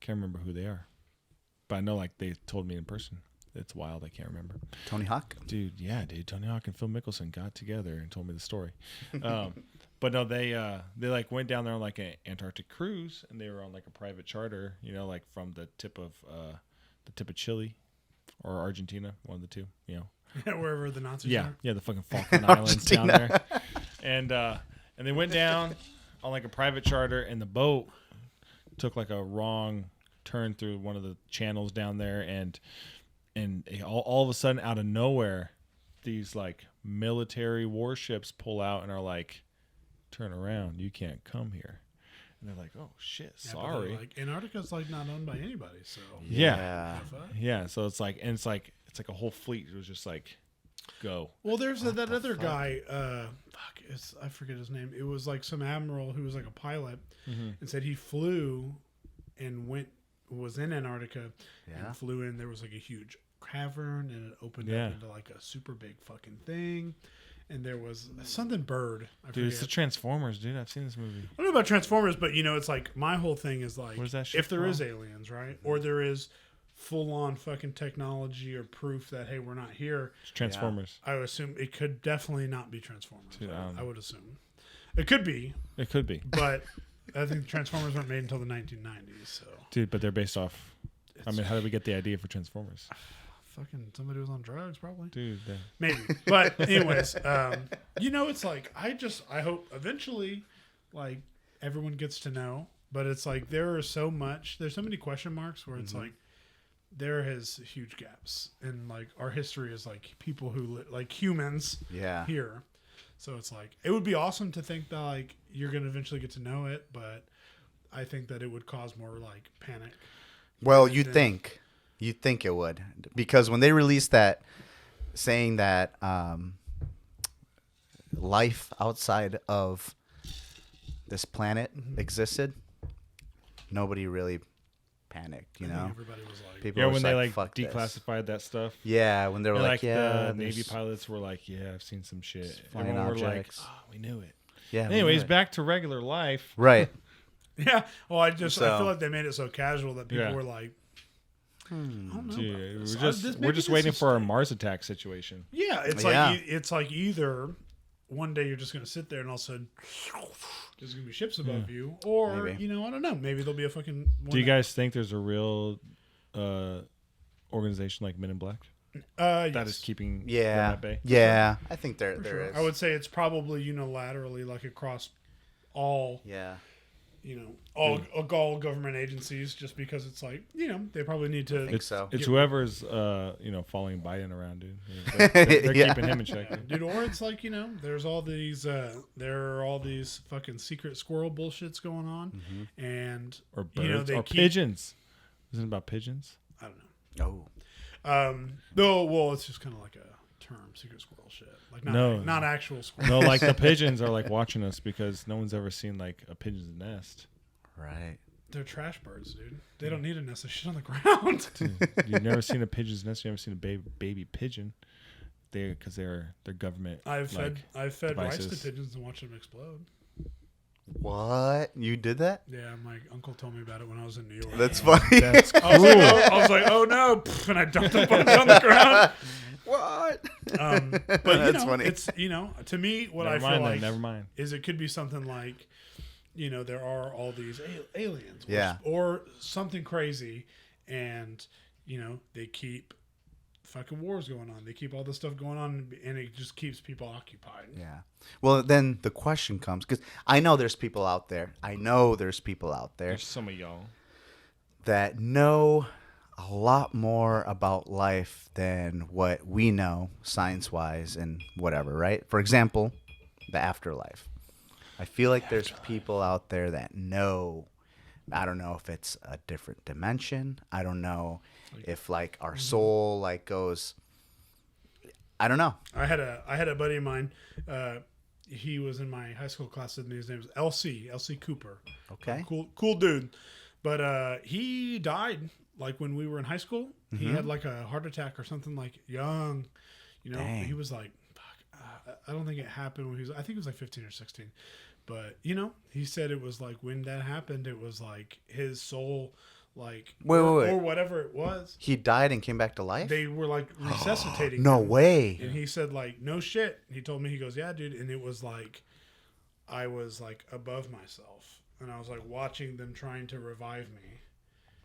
Can't remember who they are, but I know like they told me in person. It's wild. I can't remember. Tony Hawk. Dude, Tony Hawk and Phil Mickelson got together and told me the story. But no, they like went down there on like an Antarctic cruise, and they were on like a private charter, you know, like from the tip of Chile or Argentina, one of the two, you know. Wherever the Nazis Yeah, are. yeah, the fucking Falkland Islands down there. And they went down on like a private charter, and the boat took like a wrong turn through one of the channels down there, and all of a sudden, out of nowhere, these like military warships pull out and are like, "Turn around, you can't come here." And they're like, "Oh shit, Yeah, but sorry." they're like Antarctica's like not owned by anybody, so Yeah. The fuck? Yeah, so it's like a whole fleet. It was just like, go. Well, there's that other guy. I forget his name. It was like some admiral who was like a pilot, and said he flew and was in Antarctica Yeah. and flew in. There was like a huge cavern, and it opened Yeah. up into like a super big fucking thing. And there was something bird. I Dude, it's forget. the Transformers, dude. I've seen this movie. I don't know about Transformers, but it's like my whole thing is like, Where's that shit if there is from? aliens, right, or there is full on fucking technology or proof that hey, we're not here. It's Transformers. I would assume it could definitely not be Transformers. Dude, I don't know. I would assume it could be, It could be. but I think Transformers weren't made until the 1990s. So Dude, but they're based off. I mean, how did we get the idea for Transformers? fucking somebody was on drugs, probably. Dude, Maybe. But anyways, it's like I hope eventually like everyone gets to know, but it's like there's so many question marks where it's like there is huge gaps in like our history is like people who like humans Yeah. here. So it's like it would be awesome to think that like you're going to eventually get to know it, but I think that it would cause more like panic. Well, you'd think it would, because when they released that saying that life outside of this planet existed, nobody really panicked, you I think know? everybody was like People yeah, were when just they like "Fuck this." declassified that stuff. Yeah, when they were And, like, yeah, the Navy there's pilots were like, yeah, I've seen some shit. flying Everyone were like, objects. oh, we knew it. Yeah. we Anyways, knew it. back to regular life. Right. yeah. Well, I feel So- like they made it so casual that people Yeah. were like, I don't know. Dude, about this. we're Maybe just this waiting is for our staying. Mars attack situation. Yeah, it's Yeah. like it's like either one day you're just going to sit there and all of a sudden there's going to be ships above you, or Maybe. I don't know. Maybe there'll be a fucking. Do you guys think there's a real organization like Men in Black that is keeping them Yeah. at bay? Yeah. I think there Sure. is. I would say it's probably unilaterally like across all Yeah. all government agencies, just because it's like, they probably need to. think so. It's whoever's following Biden around, dude. They're Yeah. keeping him in check. Yeah, dude, or it's like, there's all these there are all these fucking secret squirrel bullshits going on, and Or birds they or keep, pigeons. Isn't it about pigeons? I don't know. Oh. No, well, it's just kind of like a term, secret squirrel shit. Like not actual squirrel. No, like the pigeons are like watching us because no one's ever seen like a pigeon's nest. Right. They're trash birds, dude. They don't need a nest. They shit on the ground. Dude, you've never seen a pigeon's nest. You've never seen a baby pigeon. They're government. I've fed rice devices. to pigeons and watched them explode. What? You did that? Yeah, my uncle told me about it when I was in New York. That's funny. That's I was like, oh no, and I dumped a bunch on the ground. What? But That's funny. it's to me what never I feel mind like that. Never mind. is it could be something like, there are all these aliens, Yeah. or something crazy, and they keep fucking wars going on. They keep all this stuff going on, and it just keeps people occupied. Yeah. Well, then the question comes, because I know there's people out there. There's some of y'all. That know a lot more about life than what we know science-wise and whatever, right? For example, the afterlife. I feel like there's people out there that know. I don't know if it's a different dimension. I don't know if like our soul like goes. I don't know. I had a buddy of mine. He was in my high school class with me. His name was LC Cooper. Okay. Cool dude. But he died like when we were in high school. He had like a heart attack or something, like young. Dang. He was like, fuck. I don't think it happened when he was. I think he was like 15 or 16. But he said it was like when that happened, it was like his soul, like Wait. or whatever it was. He died and came back to life? They were like resuscitating. No him. way. And he said like, no shit. He told me, he goes, yeah, dude. And it was like, I was like above myself, and I was like watching them trying to revive me.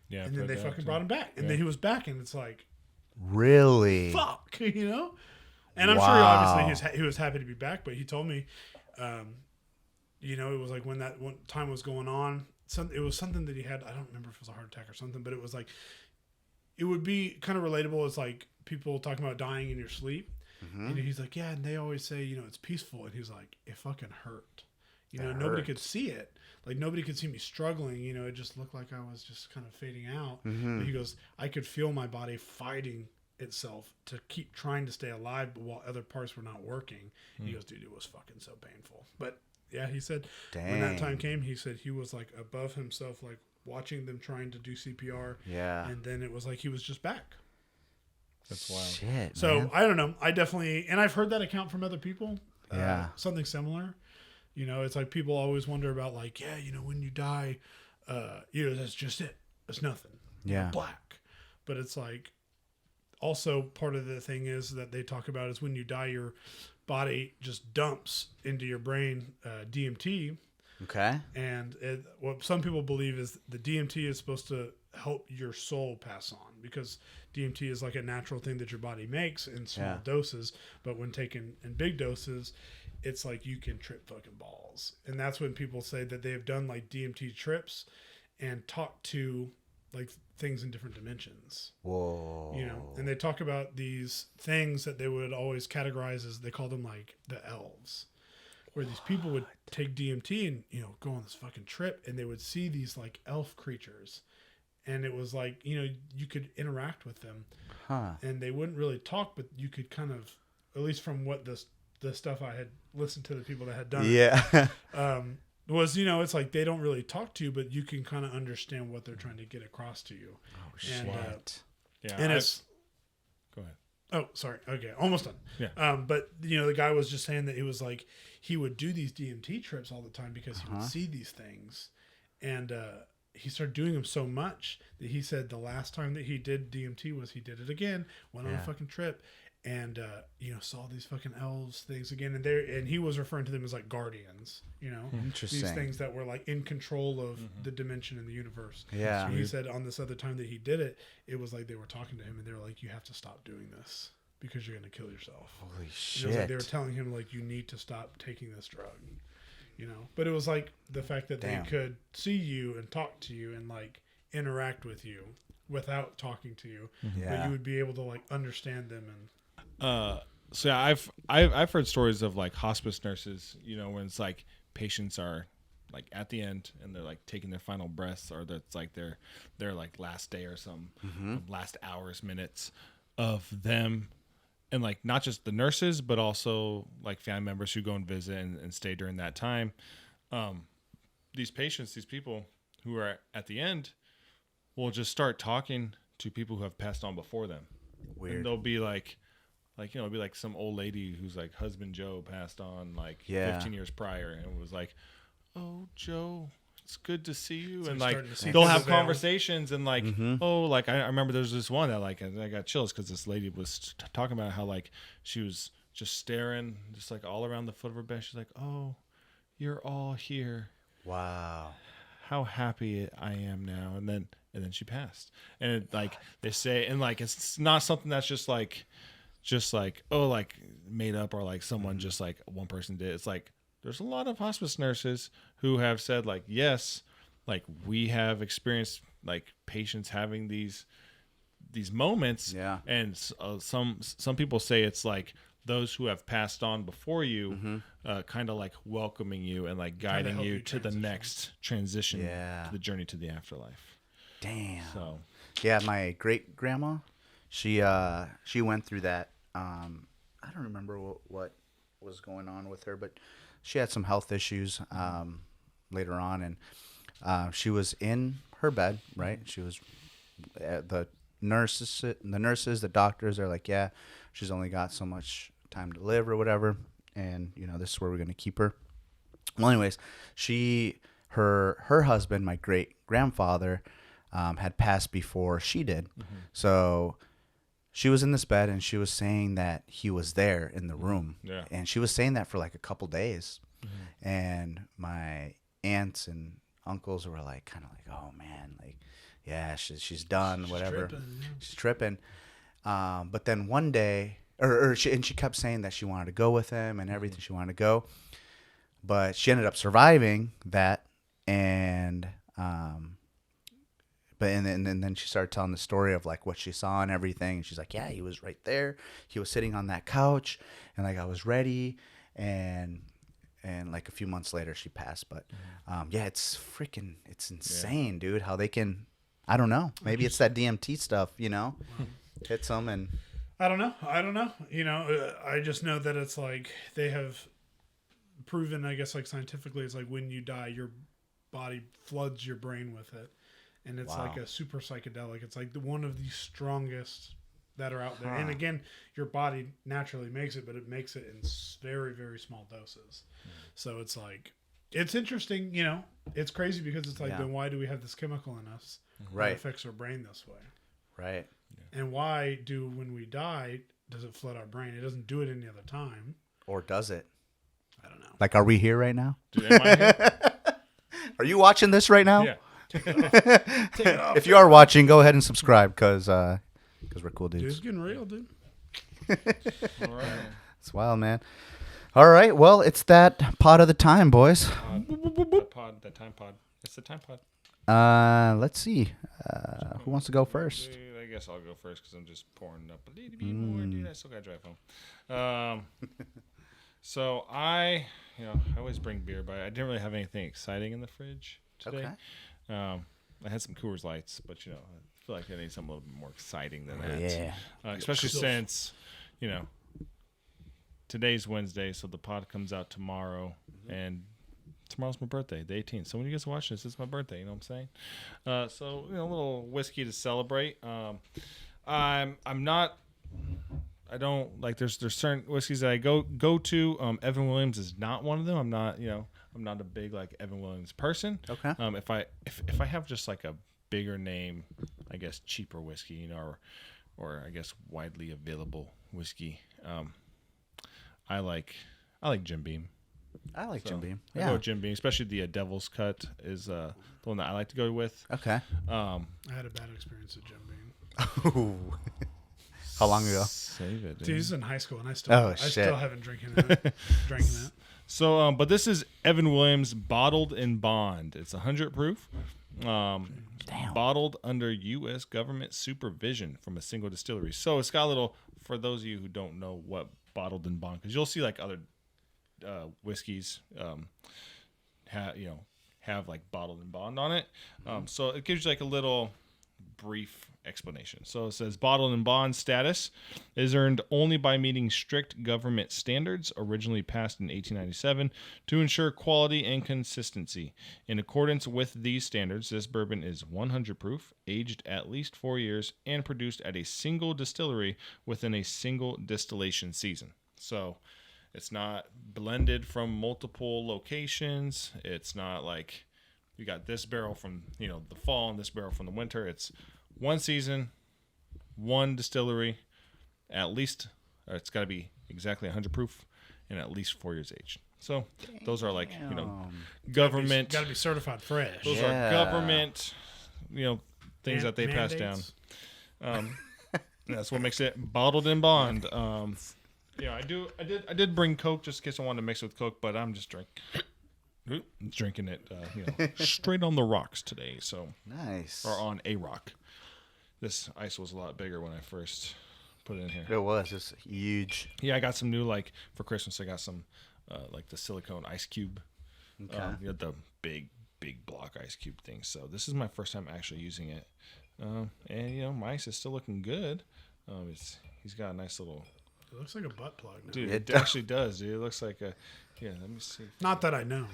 Yeah. And then they fucking brought him back, and then he was back, and it's like, Really? fuck, And I'm sure Wow. obviously he was happy to be back, but he told me, it was like when that one time was going on. It was something that he had. I don't remember if it was a heart attack or something, but it was like, it would be kind of relatable as like people talking about dying in your sleep. And he's like, yeah, and they always say, it's peaceful. And he's like, it fucking hurt. Nobody could see it. Like nobody could see me struggling. It just looked like I was just kind of fading out. But he goes, I could feel my body fighting itself to keep trying to stay alive, but while other parts were not working. He goes, dude, it was fucking so painful. But yeah, he said when that time came, he said he was like above himself, like watching them trying to do CPR. Yeah. And then it was like he was just back. That's wild. Shit. So man. I don't know. I definitely, and I've heard that account from other people. Yeah. Something similar. It's like people always wonder about like, when you die, that's just it. It's nothing. Yeah. Black. But it's like, also part of the thing is that they talk about is when you die, your body just dumps into your brain DMT. Okay. And what some people believe is the DMT is supposed to help your soul pass on, because DMT is like a natural thing that your body makes in small doses, but when taken in big doses, it's like you can trip fucking balls. And that's when people say that they have done like DMT trips and talked to like things in different dimensions. Whoa. And they talk about these things that they would always categorize as, they call them like the elves, where these people would take DMT and, go on this fucking trip, and they would see these like elf creatures. And it was like, you could interact with them. Huh. And they wouldn't really talk, but you could kind of, at least from what the stuff I had listened to the people that had done it, Yeah. was, it's like they don't really talk to you, but you can kind of understand what they're trying to get across to you. Oh, shit. Yeah. And it's... Go ahead. Oh, sorry. Okay, almost done. Yeah. But the guy was just saying that it was like he would do these DMT trips all the time because he would see these things, and he started doing them so much that he said the last time that he did DMT was he did it again, went on a fucking trip, and saw these fucking elves things again, and he was referring to them as like guardians, Interesting. these things that were like in control of the dimension in the universe. Yeah. So he said on this other time that he did it, it was like they were talking to him and they were like, you have to stop doing this because you're going to kill yourself. Holy And it shit. was like they were telling him like, you need to stop taking this drug. you know. But it was like the fact that Damn. they could see you and talk to you and like interact with you without talking to you, but Yeah. you would be able to like understand them and. So yeah, I've heard stories of like hospice nurses, you know, when it's like patients are like at the end and they're like taking their final breaths, or that's like their like last day or some last hours, minutes of them, and like not just the nurses but also like family members who go and visit and stay during that time. These patients, these people who are at the end will just start talking to people who have passed on before them. Weird. And they'll be like, you know, it'll be like some old lady who's like husband Joe passed on like Yeah. 15 years prior, and was like, "Oh, Joe, it's good to see you." So and you're like starting to see they'll through have the veil. conversations and like, "Oh, like I remember there's this one that like I got chills because this lady was talking about how like she was just staring just like all around the foot of her bed. She's like, "Oh, you're all here. Wow. How happy I am now." And then she passed. And it, like they say, and like it's not something that's just like oh, like made up, or like someone just like one person did. It's like there's a lot of hospice nurses who have said like, yes, like we have experienced like patients having these moments. Yeah. And some people say it's like those who have passed on before you, kind of like welcoming you and like guiding help you you to the transition. next transition, Yeah. to the journey to the afterlife. Damn. So Yeah, my great grandma, she went through that. I don't remember what was going on with her, but she had some health issues later on, and she was in her bed, right? She was the nurses, the doctors are like, yeah, she's only got so much time to live or whatever, and you know, this is where we're gonna keep her. Well, anyways, her husband, my great grandfather, had passed before she did. So she was in this bed and she was saying that he was there in the room. Yeah. And she was saying that for like a couple days. And my aunts and uncles were like, kind of like, oh man, like, yeah, she's done, whatever. tripping, yeah. She's tripping. But then one day, she kept saying that she wanted to go with him and everything. She wanted to go. But she ended up surviving that. And and then she started telling the story of like what she saw and everything. And she's like, yeah, he was right there. He was sitting on that couch, and like I was ready. And like a few months later, she passed. But yeah, it's insane, dude. How they can, I don't know. Maybe it's that DMT stuff, you know, hits them and. I don't know. You know, I just know that it's like they have proven, I guess, like scientifically, it's like when you die, your body floods your brain with it. And it's Wow. like a super psychedelic. It's like one of the strongest that are out there. Huh. And again, your body naturally makes it, but it makes it in very, very small doses. So it's like, it's interesting, you know, it's crazy because it's like, Yeah. then why do we have this chemical in us Right. that affects our brain this way? Right. And why when we die, does it flood our brain? It doesn't do it any other time. Or does it? I don't know. Like, are we here right now? Dude, am I here? Are you watching this right now? Yeah. Take it off. If you are watching, go ahead and subscribe because we're cool Dude, dudes. it's getting real, dude. All right. It's wild, man. All right. Well, it's that pod of the time, boys. That time pod. It's the time pod. Let's see. Who wants to go first? I guess I'll go first because I'm just pouring up a little bit more, dude. I still gotta drive home. So I always bring beer, but I didn't really have anything exciting in the fridge today. Okay. I had some Coors Lights, but I feel like I need something a little bit more exciting than that. Yeah. Especially since today's Wednesday, so the pod comes out tomorrow, and tomorrow's my birthday, the 18th. So when you guys watch this, it's my birthday. You know what I'm saying? So a little whiskey to celebrate. I'm not. I don't like. There's certain whiskeys that I go to. Evan Williams is not one of them. I'm not. I'm not a big like Evan Williams person. Okay. If I have just like a bigger name, I guess cheaper whiskey, or I guess widely available whiskey. I like Jim Beam. I like Jim Beam. I Yeah. go with Jim Beam, especially the Devil's Cut is the one that I like to go with. Okay. I had a bad experience with Jim Beam. Ooh. How long ago? Save it, Dude, dude. this is in high school, and I still Oh, I shit. still haven't drinking it. So, but this is Evan Williams Bottled in Bond. It's 100 proof. Bottled under U.S. government supervision from a single distillery. So it's got a little, for those of you who don't know what bottled in bond, because you'll see like other whiskeys have like bottled in bond on it. So it gives you like a little brief explanation. So it says bottled in bond status is earned only by meeting strict government standards originally passed in 1897 to ensure quality and consistency. In accordance with these standards, this bourbon is 100 proof, aged at least 4 years, and produced at a single distillery within a single distillation season. So it's not blended from multiple locations. It's not like you got this barrel from the fall and this barrel from the winter. It's one season, one distillery, at least, it's got to be exactly 100 proof and at least 4 years aged. So those are like, government. Got to be certified fresh. Those are government, things that they pass down. That's what makes it bottled in bond. I did bring Coke just in case I wanted to mix it with Coke, but I'm just drinking it, straight on the rocks today. So nice. Or on a rock. This ice was a lot bigger when I first put it in here. It was just huge. Yeah, I got some new, like, for Christmas, I got some, like, the silicone ice cube. Okay. The big block ice cube thing. So this is my first time actually using it. And, my ice is still looking good. He's got a nice little... It looks like a butt plug. Now. Dude, it actually does, dude. It looks like a... Yeah, let me see. Not that I know.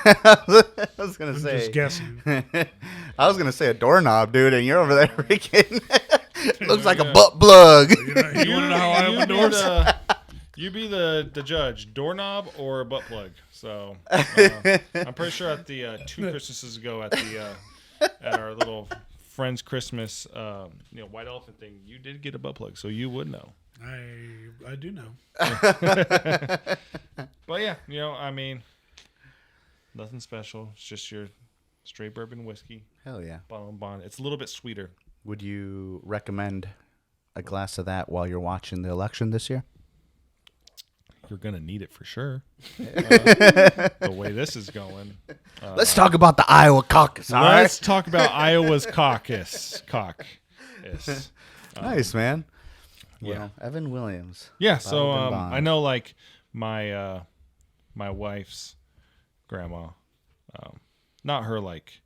I was gonna I'm say. just guessing. I was gonna say a doorknob, dude, and you're over there freaking. Looks like a butt plug. You want to know how I open doors? You be the judge, doorknob or butt plug. So I'm pretty sure at the 2 Christmases ago at the at our little friend's Christmas, white elephant thing, you did get a butt plug, so you would know. I do know. But yeah, nothing special. It's just your straight bourbon whiskey. Hell yeah. Bottled in bond. It's a little bit sweeter. Would you recommend a glass of that while you're watching the election this year? You're gonna need it for sure. The way this is going. Let's talk about the Iowa caucus. All right. Let's talk about Iowa's caucus. Nice, man. Yeah. Well, Evan Williams. Yeah. So Bottled in bond. I know, like my wife's grandma, not her like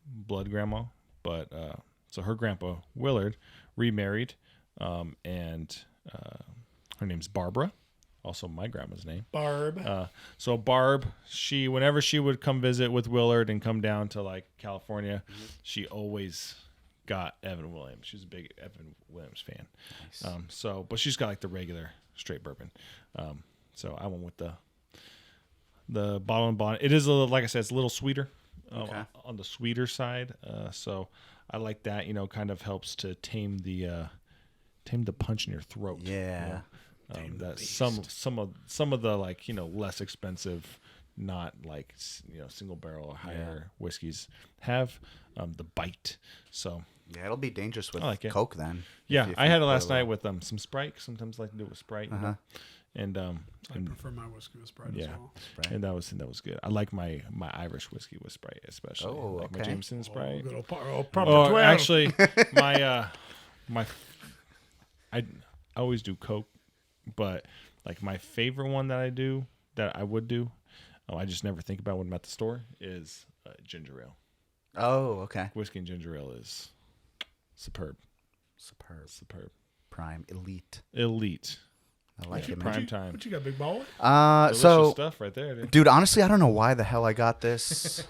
blood grandma, but so her grandpa Willard remarried, and her name's Barbara. Also my grandma's name. Barb. So Barb, whenever she would come visit with Willard and come down to like California, she always got Evan Williams. She's a big Evan Williams fan. Nice. But she's got like the regular straight bourbon. So I went with the bottle and bond. It is like I said, it's a little sweeter, on the sweeter side. So I like that. Kind of helps to tame the punch in your throat. Yeah. That some of the like less expensive, not like single barrel or higher whiskeys have the bite. So yeah, it'll be dangerous with like Coke then. Yeah, I had it last night with some Sprite. Sometimes I like to do it with Sprite. And I prefer my whiskey with Sprite as well. Sprite. And that was good. I like my Irish whiskey with Sprite especially. Oh, like okay. my Jameson Sprite. Good old proper 12. Actually, I always do Coke, but like my favorite one that I would do, I just never think about when I'm at the store, is ginger ale. Oh, okay. Whiskey and ginger ale is superb. Prime. Elite. I like it, man. Prime time. What you got, big baller? Delicious stuff right there, dude, honestly, I don't know why the hell I got this.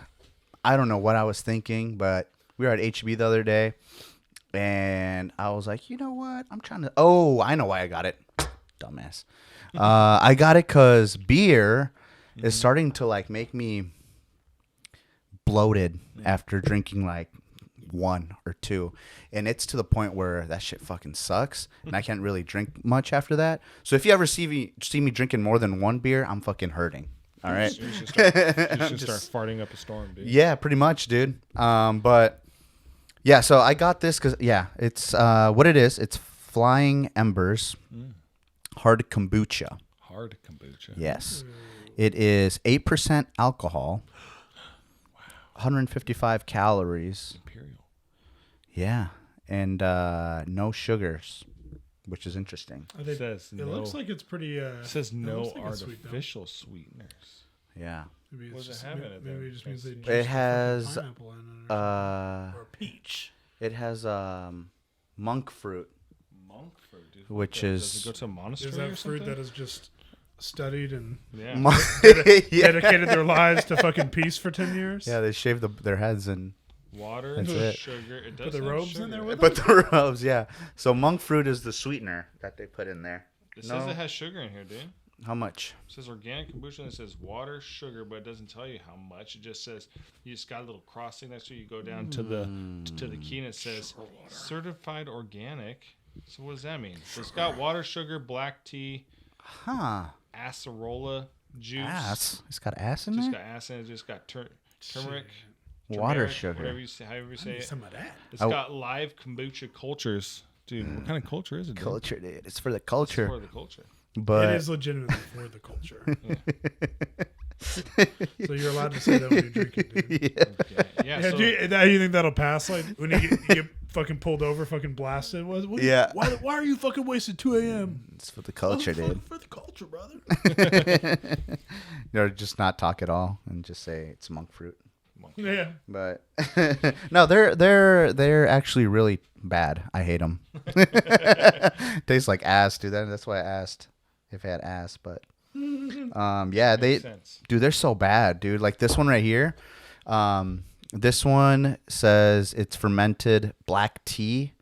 I don't know what I was thinking, but we were at HB the other day, and I was like, you know what? I know why I got it. Dumbass. I got it because beer is starting to like make me bloated after drinking like 1 or 2, and it's to the point where that shit fucking sucks, and I can't really drink much after that. So if you ever see me drinking more than 1 beer, I'm fucking hurting. All right. You should start farting up a storm, dude. Yeah, pretty much, dude. But yeah, so I got this because it's what it is. It's Flying Embers Hard Kombucha. Hard kombucha. Yes. It is 8% alcohol, 155 calories. Imperial. Yeah, and no sugars, which is interesting. It Says it looks like it's pretty. It says no looks like it's sweet, though. artificial sweeteners. Yeah. Maybe What it's does just, it have in it, maybe then? it just means they It juiced the fucking has, pineapple in it or a peach. It has monk fruit, Monk fruit, dude. which Does is it go to a monastery Is or that something? fruit that is just studied and Yeah. yeah. dedicated their lives to fucking peace for 10 years? Yeah, they shave their heads and Water, That's it. sugar. It Put does the have robes sugar. in there with but the robes, yeah. So monk fruit is the sweetener that they put in there. It No. says it has sugar in here, dude. How much? It says organic kombucha and it says water, sugar, but it doesn't tell you how much. It just says you just got a little crossing next to you. You go down to the key and it says certified organic. So what does that mean? So it's got water, sugar, black tea, Huh? acerola juice. Ass? It's got ass in Just there. got acid. It just got turmeric. Water turmeric, sugar. Whatever you say, however you I say need it. some of that. It's Oh. got live kombucha cultures. Dude, what kind of culture is it? Dude? Culture, dude. It's for the It's culture. for the culture. But It is legitimately for the culture. So you're allowed to say that when you drink it, dude. yeah. Okay. Yeah, Yeah, so do you think that'll pass? Like when you get fucking pulled over, fucking blasted? What Yeah. Why are you fucking wasting 2 a.m.? It's for the culture, dude. For the culture, brother. Or just not talk at all and just say it's monk fruit. Yeah. But no, they're actually really bad. I hate them. Tastes like ass, dude. That's why I asked if it had ass. But yeah, makes sense. dude, they're so bad, dude. Like this one right here. This one says it's fermented black tea,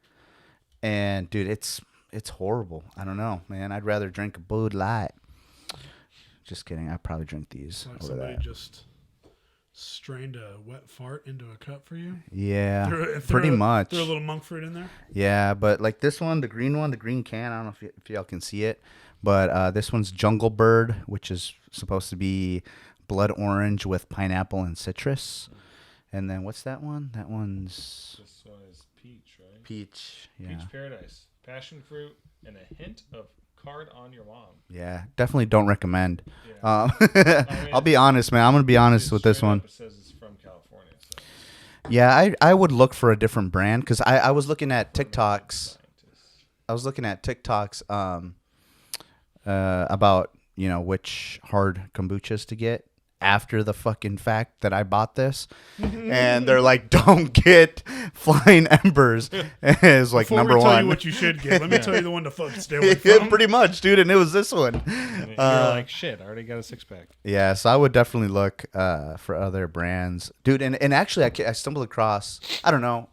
and dude, it's horrible. I don't know, man. I'd rather drink a Bud Light. Just kidding. I'd probably drink these Like over somebody that. just strained a wet fart into a cup for you. Yeah, Threw pretty much. Threw a little monk fruit in there. Yeah, but like this one, the green can, I don't know if y'all can see it, but this one's Jungle Bird, which is supposed to be blood orange with pineapple and citrus. And then what's that one? That one's This one is peach, right? peach. Yeah. Peach paradise, passion fruit, and a hint of card on your mom. Yeah, definitely don't recommend. Yeah. I'll be honest, man. I'm going to be honest with this Straight one. up, it says it's from California. So. Yeah, I would look for a different brand because I was looking at TikToks. I was looking at TikToks about, which hard kombuchas to get after the fucking fact that I bought this. And they're like, don't get Flying Embers as like Before number we tell one. you what you should get, let me tell you the one to fucking stay away Yeah, from. pretty much, dude. And it was this one. And you're like, shit, I already got a 6-pack. Yeah, so I would definitely look for other brands. Dude, and actually I stumbled across, I don't know,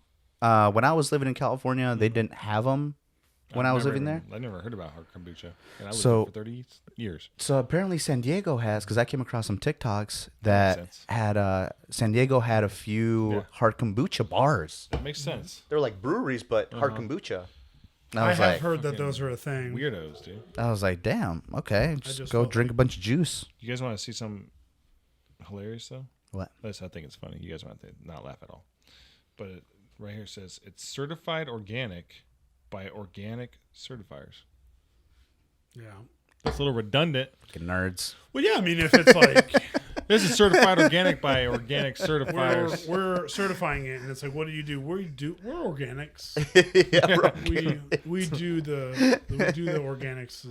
when I was living in California, they didn't have them when I was living there. I never heard about hard kombucha. And I was So- there for 30 years. So apparently San Diego has, because I came across some TikToks that sense. had San Diego had a few Yeah. hard kombucha bars. That makes sense. They're like breweries, but hard kombucha. And I was have like, heard that those are a thing. Weirdos, dude. I was like, damn, okay, just just go felt drink a bunch of juice. You guys want to see something hilarious, though? What? I think it's funny. You guys want to not laugh at all. But it, right here says it's certified organic by organic certifiers. Yeah. It's a little redundant. Fucking nerds. Well, yeah. I mean, if it's like This is certified organic by organic certifiers. we're certifying it, and it's like, what do you do? We're organics. Yeah, bro. We do the organics.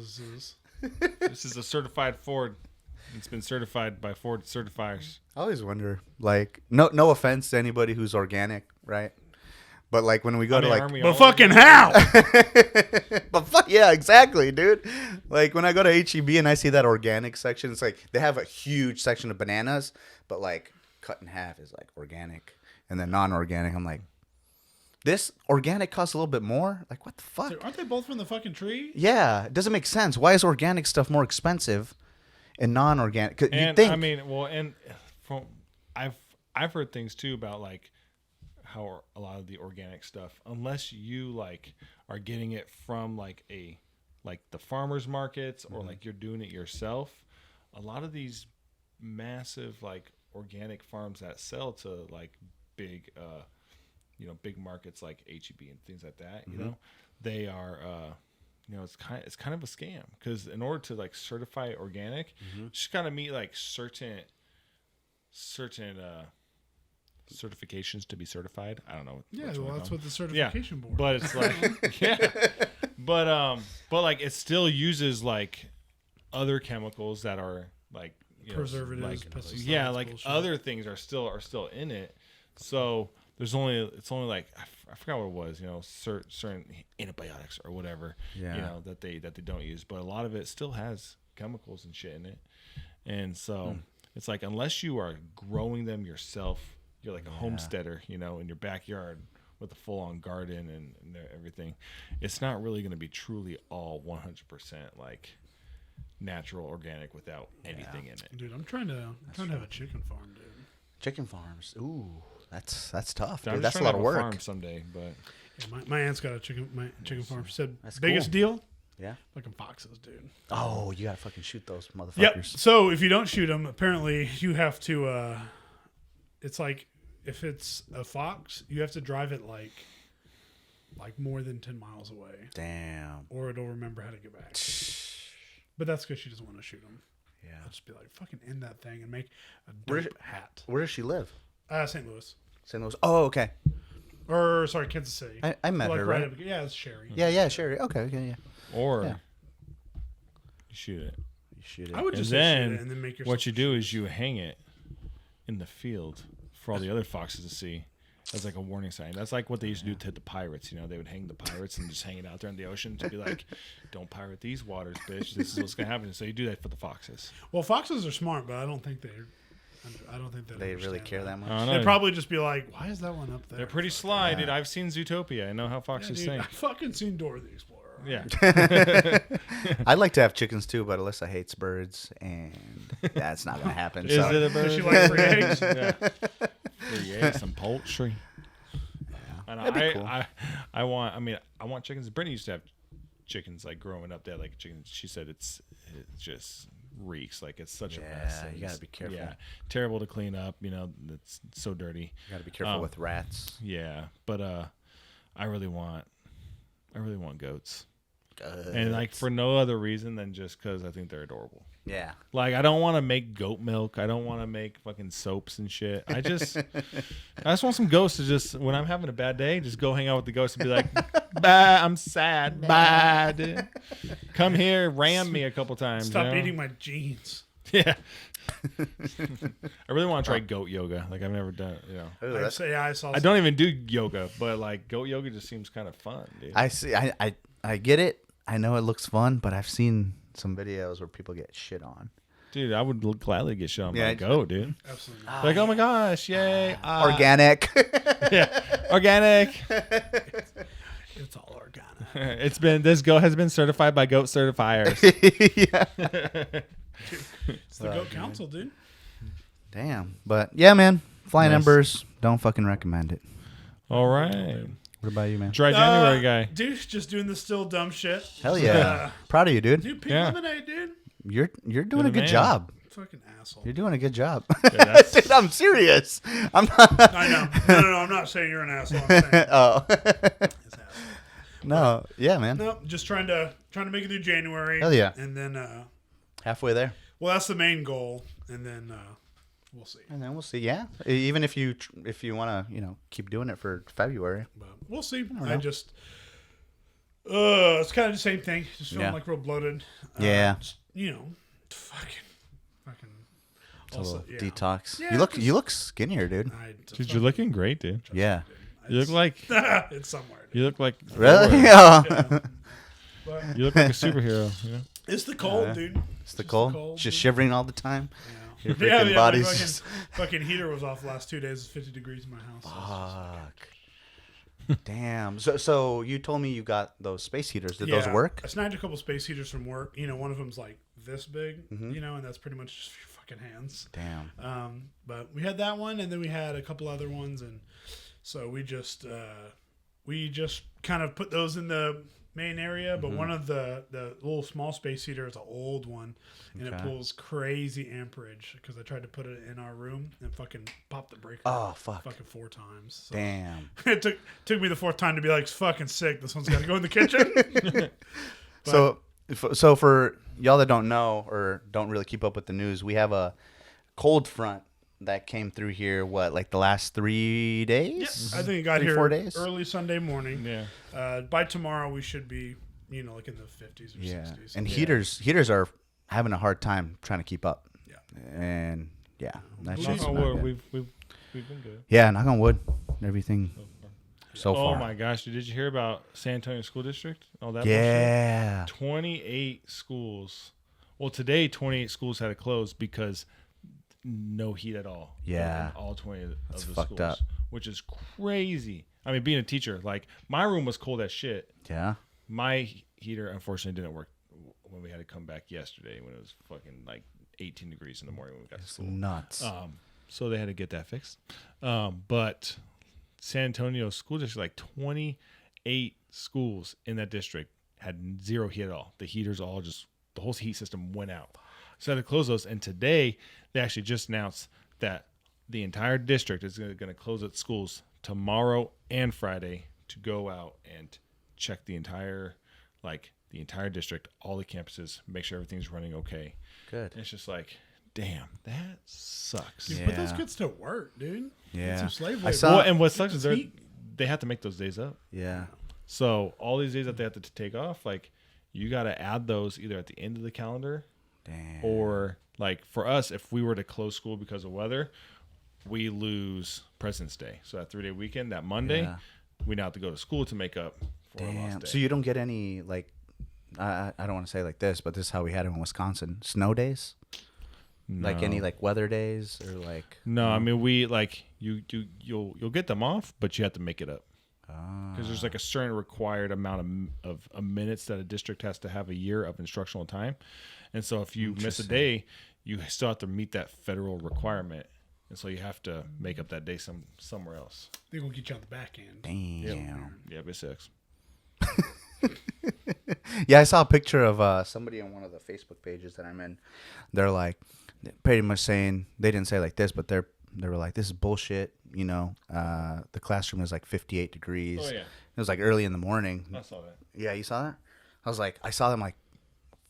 This is a certified Ford. It's been certified by Ford certifiers. I always wonder, like, no offense to anybody who's organic, right? But like when we go to like, But fucking how? but fuck yeah, exactly, dude. Like when I go to HEB and I see that organic section, it's like they have a huge section of bananas, but like cut in half is like organic, and then non-organic. I'm like, this organic costs a little bit more. Like what the fuck? Aren't they both from the fucking tree? Yeah, it doesn't make sense. Why is organic stuff more expensive and non-organic? 'Cause you And think, I mean, well, and from I've heard things too about like how a lot of the organic stuff, unless you like are getting it from like the farmers markets or like you're doing it yourself, a lot of these massive like organic farms that sell to like big big markets like HEB and things like that, you know, they are it's kind of a scam because in order to like certify organic, you just gotta meet like certain certifications to be certified. I don't know. Yeah, well, that's what the certification board. But it's like but like it still uses like other chemicals that are like preservatives, like, pesticides, like bullshit. other things are still in it. So it's only like I forgot what it was, certain antibiotics or whatever, that they don't use, but a lot of it still has chemicals and shit in it. And so it's like unless you are growing them yourself, you're like a homesteader, in your backyard with a full-on garden and everything, it's not really going to be truly all 100% like natural organic without anything in it. Dude, I'm trying to have a chicken farm, dude. Chicken farms. Ooh, that's tough, I'm dude. just That's a trying lot to of have a work. farm someday, but Yeah, my aunt's got a chicken farm. She said That's biggest cool. deal, Yeah. fucking foxes, dude. Oh, you gotta fucking shoot those motherfuckers. Yep. So if you don't shoot them, apparently you have to. It's like if it's a fox, you have to drive it like more than 10 miles away, Damn. or it'll remember how to get back. But that's because she doesn't want to shoot them. Yeah. I'll just be like, fucking end that thing and make a Where- dope hat. Where does she live? St. Louis. St. Louis. Oh, okay. Or sorry, Kansas City. I met her, right? Yeah, it's Sherry. Yeah, Sherry. Okay, yeah. or Yeah. you shoot it. You shoot it. I would And just then shoot it and then make yourself what you do is you hang it in the field for all the other foxes to see. That's like a warning sign. That's like what they used to do to the pirates. They would hang the pirates and just hang it out there in the ocean to be like, "Don't pirate these waters, bitch. This is what's gonna happen." So you do that for the foxes. Well, foxes are smart, but I don't think they They really care that much. I don't know. They'd probably just be like, "Why is that one up there?" They're pretty sly, dude. I've seen Zootopia. I know how Yeah, foxes dude, think. I fucking seen Dora the Explorer. Yeah. I'd like to have chickens too, but Alyssa hates birds, and that's not gonna happen. Is so. it a bird? Does she like free eggs? Yeah. Free eggs and poultry. And That'd be cool. I want chickens. Brittany used to have chickens like growing up. They had like chickens. She said it just reeks. Like it's such a mess. Yeah, you gotta be careful. Yeah, terrible to clean up. It's so dirty. You gotta be careful with rats. Yeah, but I really want goats. And like for no other reason than just because I think they're adorable. Yeah. Like I don't want to make goat milk. I don't want to make fucking soaps and shit. I just want some ghosts to just when I'm having a bad day, just go hang out with the ghosts and be like, "Bye, I'm sad. Bye, dude. Come here, ram me a couple times." Stop eating my jeans. Yeah. I really want to try goat yoga. Like I've never done it. Ooh, I say I saw. I don't even do yoga, but like goat yoga just seems kind of fun, dude. I see. I get it. I know it looks fun, but I've seen some videos where people get shit on. Dude, I would gladly get shot by Yeah, a goat, dude. Absolutely. Like, oh my gosh, yay. Organic. Yeah, organic. It's all organic. This goat has been certified by goat certifiers. Yeah. It's the Goat Council, dude. Damn. But yeah, man. Flying Nice. Embers. Don't fucking recommend it. All right. What about you, man? Dry January guy. Dude, just doing the still dumb shit. Hell yeah. Proud of you, dude. Dude, pink Yeah. lemonade, dude. You're doing You're a the good man. job. Fucking asshole. You're doing a good job. that's- Dude, I'm serious. I'm not. I know. No, I'm not saying you're an asshole. I'm saying Oh. it's asshole. No. Yeah, man. No, just trying to make it through January. Hell yeah. And then, Halfway there. well, that's the main goal, and then we'll see. And then we'll see. Yeah. Even if you want to, keep doing it for February. But we'll see. know. I just, it's kind of the same thing. Just feeling Yeah. like real bloated. Yeah. Just, fucking. It's a Also, little yeah. detox. Yeah, you look skinnier, dude. Dude, you're looking great, dude. Yeah. You look like it's somewhere. Dude. you look like Really? Thor. Yeah. But You look like a superhero. it's the cold, dude. It's the cold. Just shivering all the time. Yeah. Your freaking body's my just- fucking heater was off the last 2 days. It's 50 degrees in my house. Fuck. Damn. So you told me you got those space heaters. Did those work? I snagged a couple space heaters from work. One of them's like this big, Mm-hmm. and that's pretty much just for your fucking hands. Damn. But we had that one, and then we had a couple other ones, and so we just kind of put those in the main area. But one of the little small space heater is an old one, and it Okay. pulls crazy amperage because I tried to put it in our room and fucking popped the breaker. Oh, fuck. Fucking 4 times. So Damn. it took me the 4th time to be like, it's fucking sick. This one's got to go in the kitchen. So for y'all that don't know or don't really keep up with the news, we have a cold front that came through here. What, like the last 3 days? I think it got 4 here days. early Sunday morning. Yeah. By tomorrow, we should be, like in the 50s or 60s. And heaters are having a hard time trying to keep up. Yeah. And that's Knock just on not wood, good. we've been good. Yeah, knock on wood. Everything so Oh far. my gosh, dude, did you hear about San Antonio School District? All that bullshit? Yeah. 28 schools. Well, today 28 schools had to close because no heat at all. Yeah. In all 20 of That's the fucked schools, up. which is crazy. I mean, being a teacher, like my room was cold as shit. Yeah. My heater unfortunately didn't work when we had to come back yesterday when it was fucking like 18 degrees in the morning when we got to It's school. nuts. So they had to get that fixed. But San Antonio School District, like 28 schools in that district had zero heat at all. The heaters all just, the whole heat system went out. So they had to close those. And today they actually just announced that the entire district is going to close its schools tomorrow and Friday to go out and check the entire district, all the campuses, make sure everything's running okay. Good. And it's just like, damn, that sucks. Dude, Yeah. put those kids to work, dude. Yeah. Get some slave I labor. saw- Well, and what sucks is Heat. they have to make those days up. Yeah. So all these days that they have to take off, like you got to add those either at the end of the calendar Damn. or like for us, if we were to close school because of weather, we lose President's Day. So that 3-day weekend, that Monday, Yeah. we now have to go to school to make up for our lost Damn. day. So you don't get any, like, I don't want to say like this, but this is how we had it in Wisconsin. Snow days? Like any like weather days or like No, I mean we like you'll get them off, but you have to make it up because there's like a certain required amount of minutes that a district has to have a year of instructional time, and so if you miss a day, you still have to meet that federal requirement, and so you have to make up that day somewhere else. They're going to get you on the back end. damn. Yeah, it sucks. Yeah, I saw a picture of somebody on one of the Facebook pages that I'm in. They're like pretty much saying, they didn't say like this, but they were like, this is bullshit. You know, the classroom was like 58 degrees. Oh yeah, It was like early in the morning. I saw that. Yeah, you saw that? I saw them like,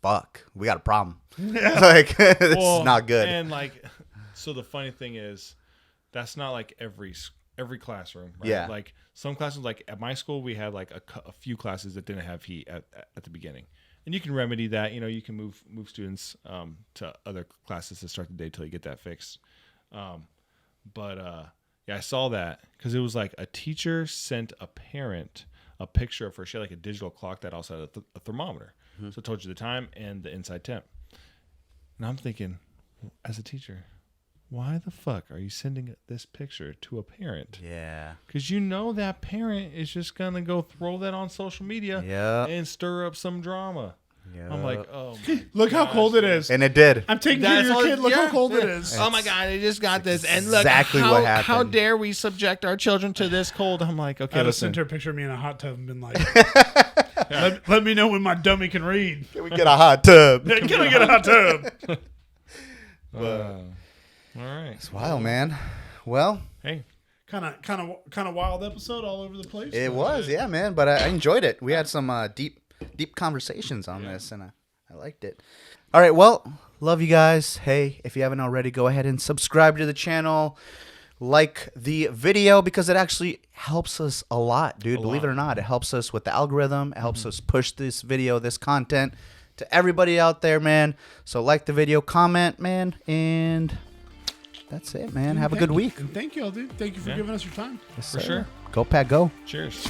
fuck, we got a problem. Like, this is not good. And like, so the funny thing is, that's not like every classroom, right? Yeah. Like some classrooms, like at my school, we had like a few classes that didn't have heat at the beginning, and you can remedy that. You know, you can move students to other classes to start the day till you get that fixed. Yeah, I saw that because it was like a teacher sent a parent a picture of her. She had like a digital clock that also had a thermometer, so it told you the time and the inside temp. And I'm thinking, as a teacher, why the fuck are you sending this picture to a parent? Yeah. Because you know that parent is just going to go throw that on social media Yeah. and stir up some drama. Yeah. I'm like, oh my Look how gosh, cold it dude. is. And it did. I'm taking care of your kid. Look how cold it is. Oh my God, they just got this. And look, exactly what happened. how dare we subject our children to this cold? I'm like, okay, I'd have listen. sent her a picture of me in a hot tub and been like, let me know when my dummy can read. Can we get a hot tub? Can we get a hot tub? All right. It's wild, man. Well, Hey, Kind of wild episode all over the place. it was, yeah, man. But I enjoyed it. We had some deep conversations on this, and I liked it. All right, well, love you guys. Hey, if you haven't already, go ahead and subscribe to the channel. Like the video because it actually helps us a lot, dude. Believe it or not, it helps us with the algorithm. It helps us push this video, this content to everybody out there, man. So like the video, comment, man, and that's it, man. Have a good week. And thank you all, dude. Thank you for giving us your time. Yes, for sir. sure. Go Pack, go. cheers.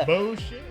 Bullshit.